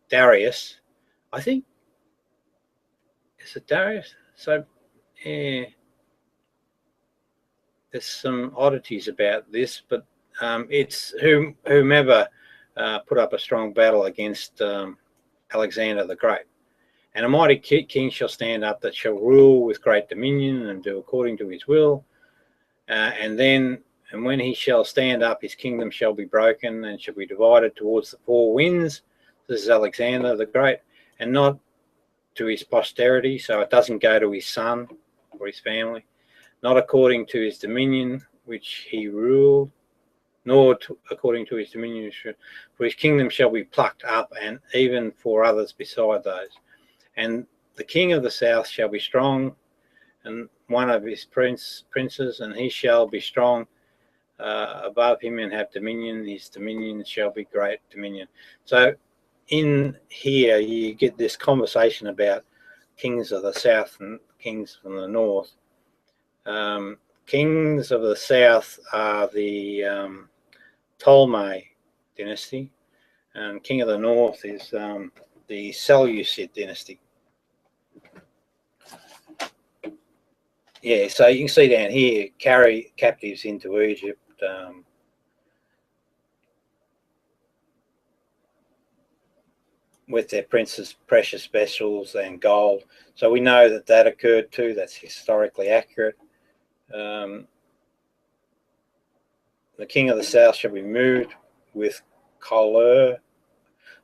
Darius. I think, is it Darius? So yeah, there's some oddities about this, but it's whomever put up a strong battle against Alexander the Great. And a mighty king shall stand up that shall rule with great dominion and do according to his will. And when he shall stand up, his kingdom shall be broken and shall be divided towards the 4 winds. This is Alexander the Great, and not to his posterity. So it doesn't go to his son or his family, not according to his dominion which he ruled, nor according to his dominion, for his kingdom shall be plucked up, and even for others beside those. And the king of the south shall be strong, and one of his princes, and he shall be strong, above him and have dominion. His dominion shall be great dominion. So in here you get this conversation about kings of the south and kings from the north. Kings of the south are the Ptolemy dynasty, and king of the north is the Seleucid dynasty. Yeah, so you can see down here, carry captives into Egypt. With their princes' precious vessels and gold. So we know that that occurred too. That's historically accurate. The king of the south shall be moved with choler. I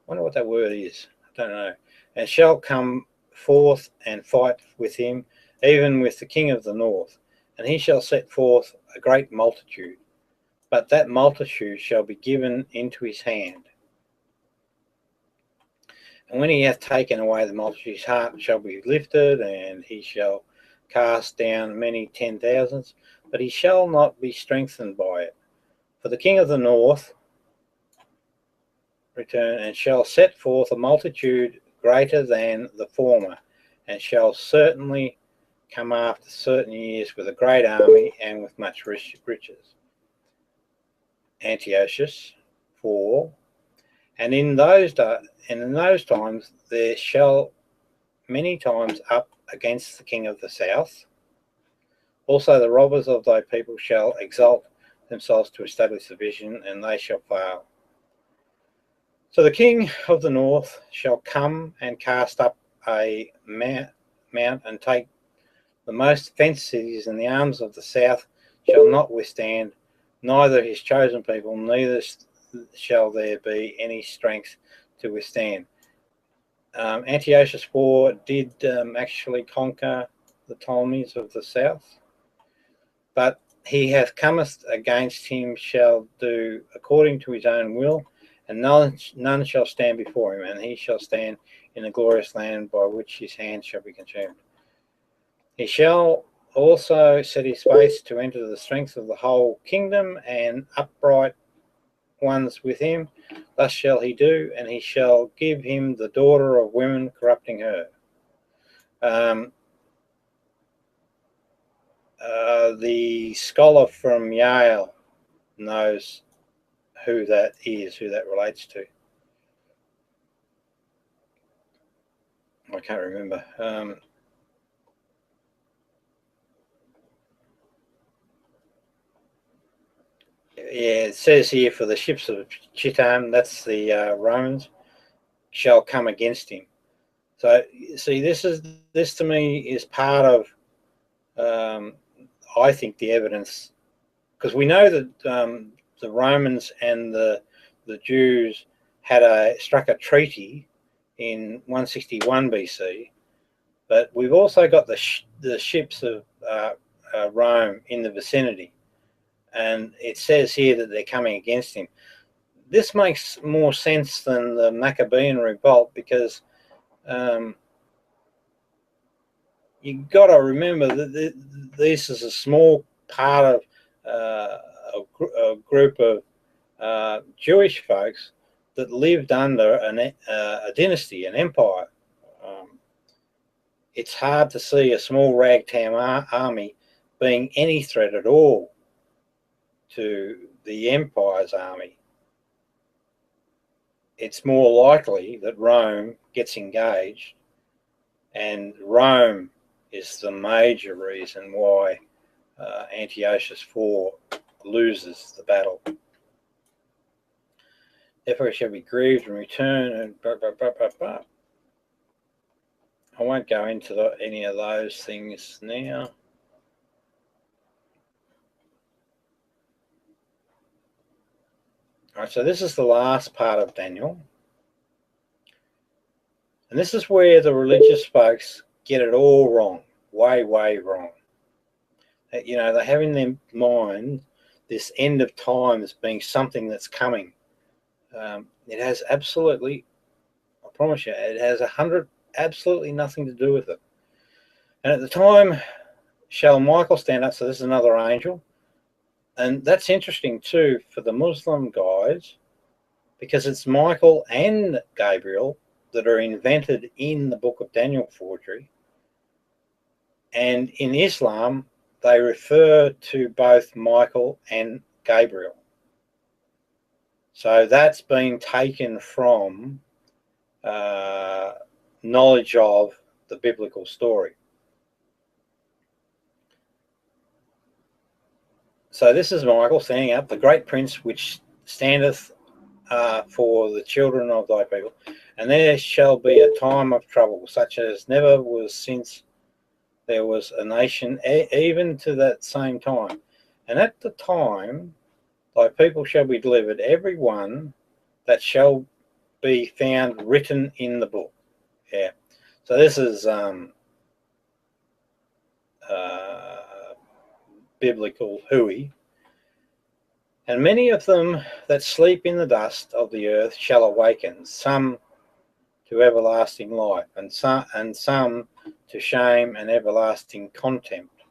wonder what that word is. I don't know. And shall come forth and fight with him, even with the king of the north. And he shall set forth a great multitude. But that multitude shall be given into his hand. And when he hath taken away the multitude's heart shall be lifted, and he shall cast down many 10,000s, but he shall not be strengthened by it. For the king of the north return, and shall set forth a multitude greater than the former, and shall certainly come after certain years with a great army and with much riches. Antiochus 4. And in those times there shall many times up against the king of the south. Also the robbers of thy people shall exalt themselves to establish the vision, and they shall fail. So the king of the north shall come and cast up a mount and take the most fenced cities, and the arms of the south shall not withstand, neither his chosen people, neither shall there be any strength to withstand. Antiochus IV did actually conquer the Ptolemies of the south, but he hath cometh against him shall do according to his own will, and none shall stand before him, and he shall stand in a glorious land by which his hand shall be consumed. He shall also set his face to enter the strength of the whole kingdom, and upright ones with him. Thus shall he do, and he shall give him the daughter of women, corrupting her. The scholar from Yale knows who that is, who that relates to. I can't remember. Yeah, it says here, for the ships of Chittim, that's the Romans, shall come against him. So see, this to me is part of, I think, the evidence, because we know that the Romans and the Jews had struck a treaty in 161 BC, but we've also got the ships of Rome in the vicinity, and it says here that they're coming against him. This makes more sense than the Maccabean revolt, because you've got to remember that this is a small part of a group of Jewish folks that lived under a dynasty, an empire. It's hard to see a small ragtag army being any threat at all to the empire's army. It's more likely that Rome gets engaged, and Rome is the major reason why Antiochus IV loses the battle. Therefore he shall be grieved and return, and blah, blah, blah, blah, blah. I won't go into any of those things now. All right, so this is the last part of Daniel. And this is where the religious folks get it all wrong, way, way wrong. You know, they have in their mind this end of time as being something that's coming. It has absolutely, I promise you, it has absolutely nothing to do with it. And at the time shall Michael stand up, so this is another angel, And that's interesting too for the Muslim guys, because it's Michael and Gabriel that are invented in the Book of Daniel forgery. And in Islam, they refer to both Michael and Gabriel. So that's been taken from knowledge of the biblical story. So this is Michael standing up, the great prince which standeth for the children of thy people. And there shall be a time of trouble, such as never was since there was a nation, even to that same time. And at the time thy people shall be delivered, every one that shall be found written in the book. Yeah. So this is biblical hooey. And many of them that sleep in the dust of the earth shall awaken, some to everlasting life, and some to shame and everlasting contempt.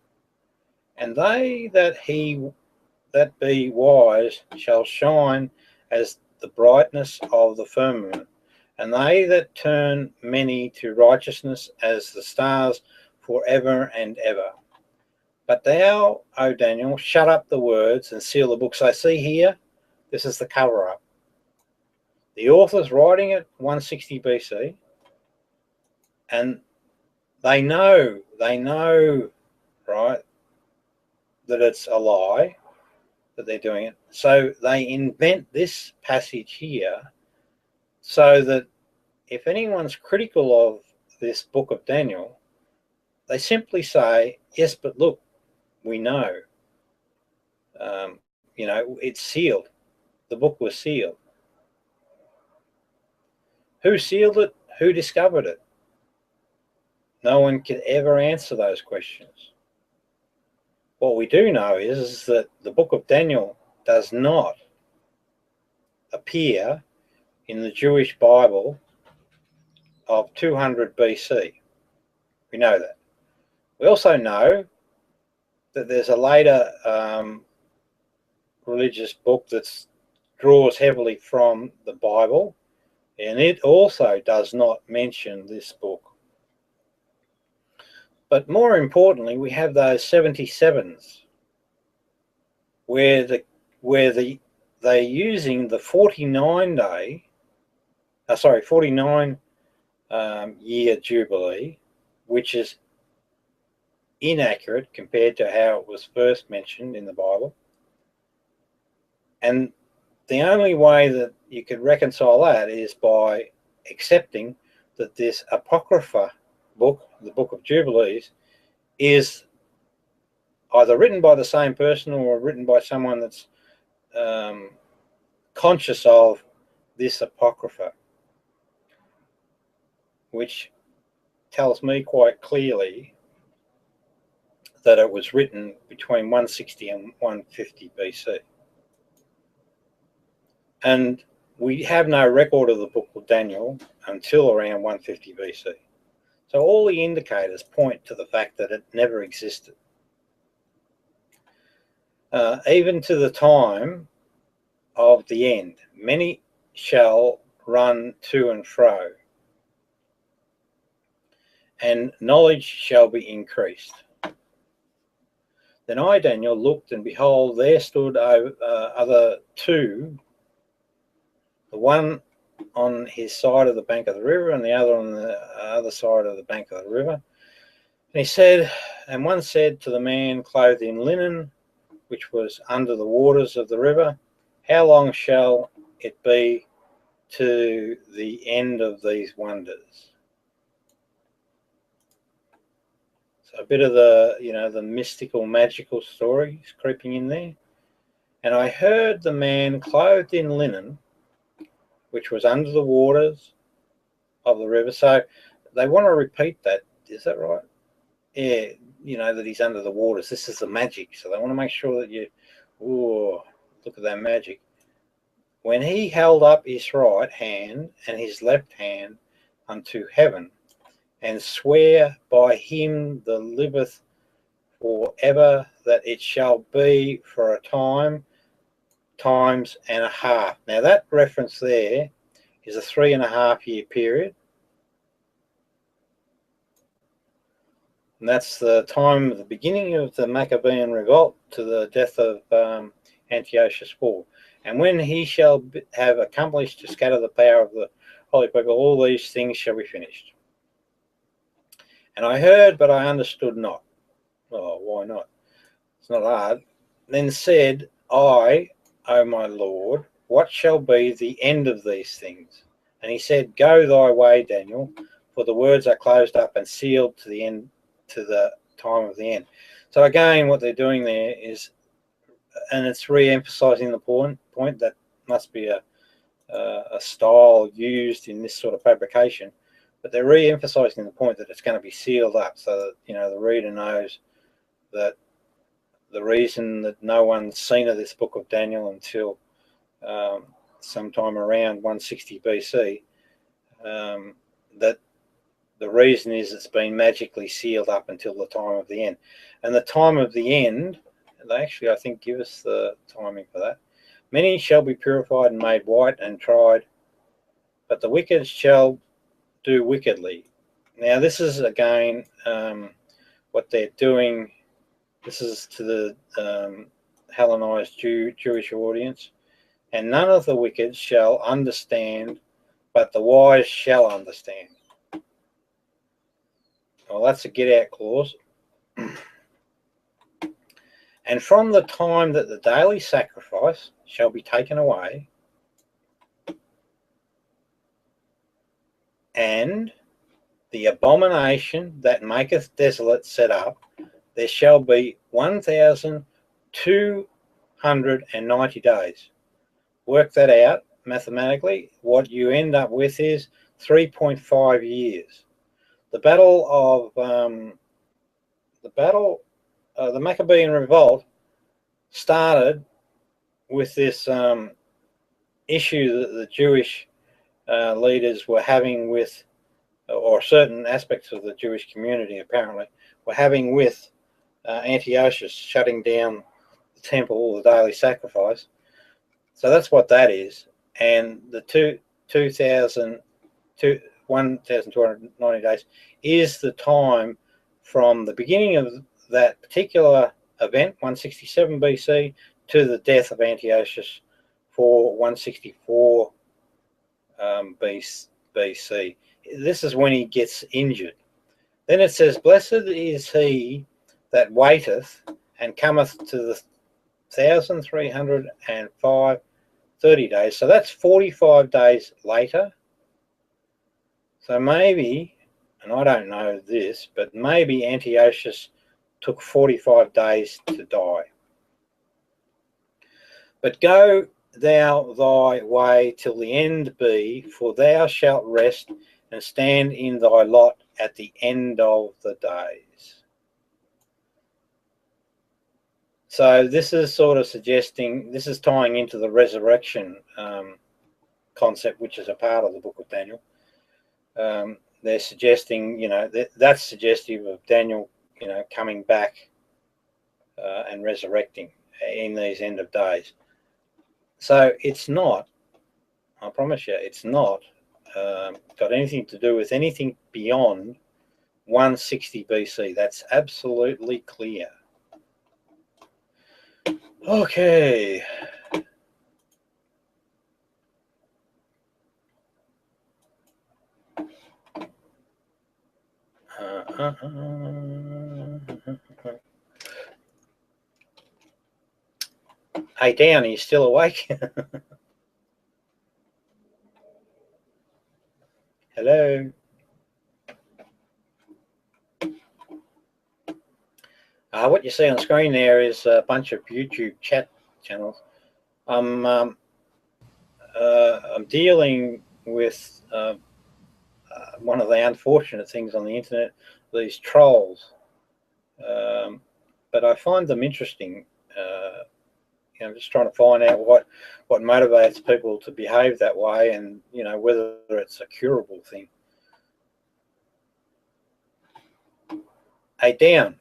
And they that be wise shall shine as the brightness of the firmament, and they that turn many to righteousness as the stars forever and ever. But thou, O Daniel, shut up the words and seal the book. So see here, this is the cover-up. The author's writing it 160 BC, and they know, right, that it's a lie, that they're doing it. So they invent this passage here so that if anyone's critical of this book of Daniel, they simply say, yes, but look, we know, it's sealed. The book was sealed. Who sealed it? Who discovered it? No one could ever answer those questions. What we do know is that the book of Daniel does not appear in the Jewish Bible of 200 BC. We know that. We also know that there's a later religious book that draws heavily from the Bible, and it also does not mention this book. But more importantly, we have those 77s where they're using the 49 year Jubilee, which is inaccurate compared to how it was first mentioned in the Bible. And the only way that you could reconcile that is by accepting that this Apocrypha book, the Book of Jubilees, is either written by the same person or written by someone that's conscious of this Apocrypha, which tells me quite clearly that it was written between 160 and 150 BC. And we have no record of the book of Daniel until around 150 BC. So all the indicators point to the fact that it never existed. Even to the time of the end, many shall run to and fro, and knowledge shall be increased. Then I, Daniel, looked, and behold, there stood other two, the one on his side of the bank of the river and the other on the other side of the bank of the river. And he said, and one said to the man clothed in linen, which was under the waters of the river, how long shall it be to the end of these wonders? So a bit of the mystical, magical stories creeping in there. And I heard the man clothed in linen, which was under the waters of the river. So they want to repeat that. Is that right? Yeah, that he's under the waters. This is the magic. So they want to make sure that look at that magic. When he held up his right hand and his left hand unto heaven, and swear by him that liveth for ever, that it shall be for a time, times and a half. Now that reference there is a 3.5 year period. And that's the time of the beginning of the Maccabean revolt to the death of Antiochus IV. And when he shall have accomplished to scatter the power of the holy people, all these things shall be finished. And I heard, but I understood not. Oh, why not? It's not hard. Then said I, O my Lord, what shall be the end of these things? And he said, go thy way, Daniel, for the words are closed up and sealed to the end, to the time of the end. So again, what they're doing there is, and it's re-emphasizing the point that must be a style used in this sort of fabrication, but they're re-emphasizing the point that it's going to be sealed up, so that the reader knows that the reason that no one's seen of this book of Daniel until sometime around 160 BC, that the reason is it's been magically sealed up until the time of the end. And the time of the end, they actually, I think, give us the timing for that. Many shall be purified and made white and tried, but the wicked shall do wickedly. Now, this is, again, what they're doing. This is to the Hellenized Jewish audience. And none of the wicked shall understand, but the wise shall understand. Well, that's a get-out clause. And from the time that the daily sacrifice shall be taken away, and the abomination that maketh desolate set up, there shall be 1,290 days. Work that out mathematically. What you end up with is 3.5 years. The Maccabean revolt started with this issue that the Jewish leaders were having with, or certain aspects of the Jewish community apparently, were having with Antiochus shutting down the temple or the daily sacrifice. So that's what that is. And the 1,290 days is the time from the beginning of that particular event, 167 BC, to the death of Antiochus for 164 BC. This is when he gets injured. Then it says, blessed is he that waiteth and cometh to the 1,305 30 days. So that's 45 days later. So maybe, and I don't know this, but maybe Antiochus took 45 days to die. But go thou thy way till the end be, for thou shalt rest and stand in thy lot at the end of the days. So this is sort of suggesting, this is tying into the resurrection concept, which is a part of the book of Daniel. They're suggesting, that's suggestive of Daniel, coming back and resurrecting in these end of days. So it's not, I promise you, it's not got anything to do with anything beyond 160 BC. That's absolutely clear. Okay. Hey, Dan, are you still awake? Hello. What you see on screen there is a bunch of YouTube chat channels. I'm dealing with one of the unfortunate things on the internet, these trolls. But I find them interesting. I'm just trying to find out what motivates people to behave that way, and whether it's a curable thing. Hey, Dan,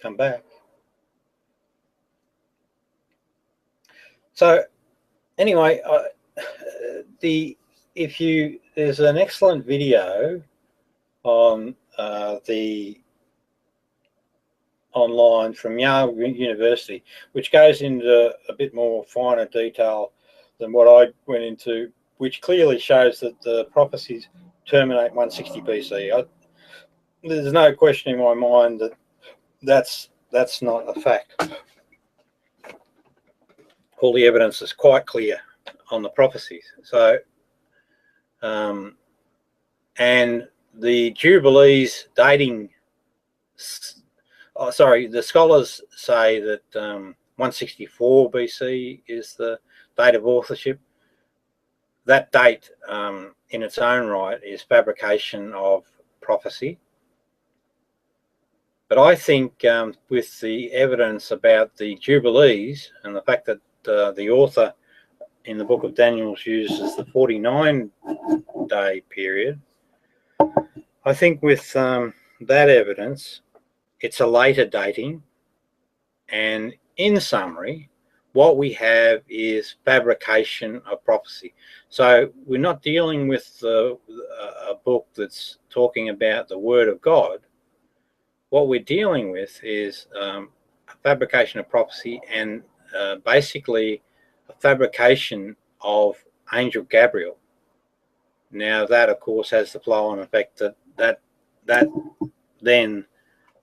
come back. So anyway, there's an excellent video on the online from Yale University, which goes into a bit more finer detail than what I went into, which clearly shows that the prophecies terminate 160 BC. There's no question in my mind that that's not a fact. All the evidence is quite clear on the prophecies. So, and the Jubilees dating, the scholars say that 164 BC is the date of authorship. That date in its own right is fabrication of prophecy. But I think with the evidence about the Jubilees and the fact that the author in the book of Daniel uses the 49-day period, I think with that evidence, it's a later dating. And in summary, what we have is fabrication of prophecy. So we're not dealing with a book that's talking about the Word of God. What we're dealing with is a fabrication of prophecy and basically a fabrication of Angel Gabriel. Now that, of course, has the flow-on effect that then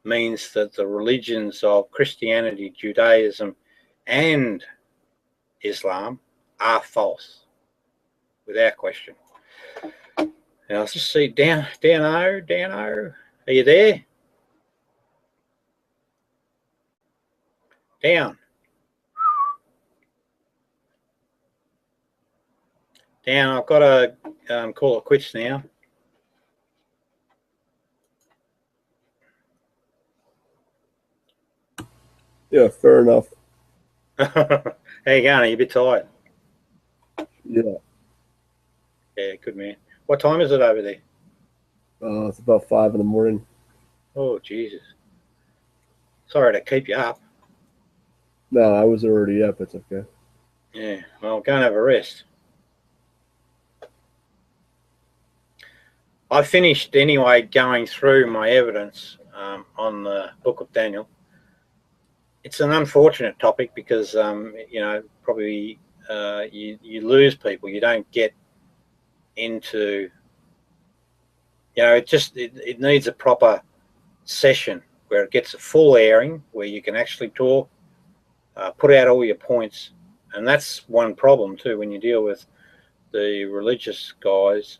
means that the religions of Christianity, Judaism, and Islam are false, without question. Now let's just see, Dano, are you there? Dan, I've got to call it quits now. Yeah, fair enough. How you going? Are you a bit tired? Yeah. Yeah, good man. What time is it over there? It's about 5 in the morning. Oh, Jesus. Sorry to keep you up. No, I was already up. It's okay. Yeah, well, go and have a rest. I finished anyway going through my evidence on the book of Daniel. It's an unfortunate topic because, you know, probably you lose people. You don't get into, you know, it needs a proper session where it gets a full airing, where you can actually talk, put out all your points. And that's one problem too when you deal with the religious guys.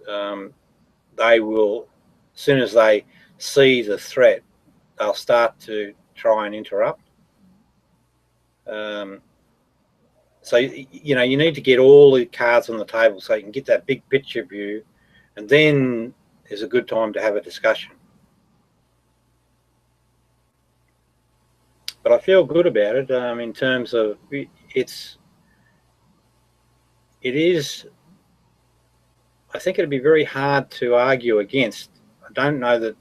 They will, as soon as they see the threat, they'll start to try and interrupt. So, you know, you need to get all the cards on the table so you can get that big picture view, and then is a good time to have a discussion. But I feel good about it in terms of it is, I think it'd be very hard to argue against. I don't know that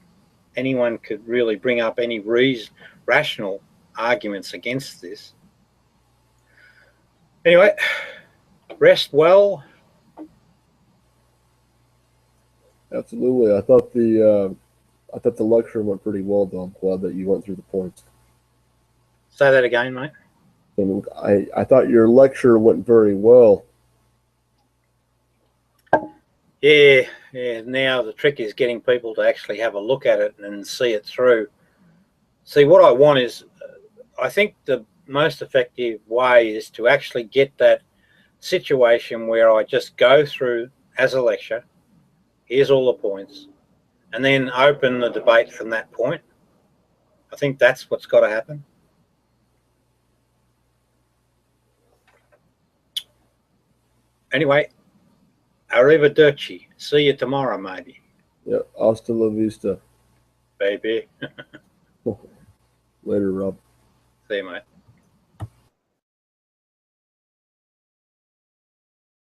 anyone could really bring up any rational arguments against this. Anyway, rest well. Absolutely. I thought the lecture went pretty well, though. I'm glad that you went through the points. Say that again, mate. And I thought your lecture went very well. Yeah. Now the trick is getting people to actually have a look at it and see it through. See, what I want is, I think the most effective way is to actually get that situation where I just go through as a lecture, here's all the points, and then open the debate from that point. I think that's what's got to happen. Anyway, arrivederci. See you tomorrow, maybe. Yeah, hasta la vista. Baby. Later, Rob. See you, mate.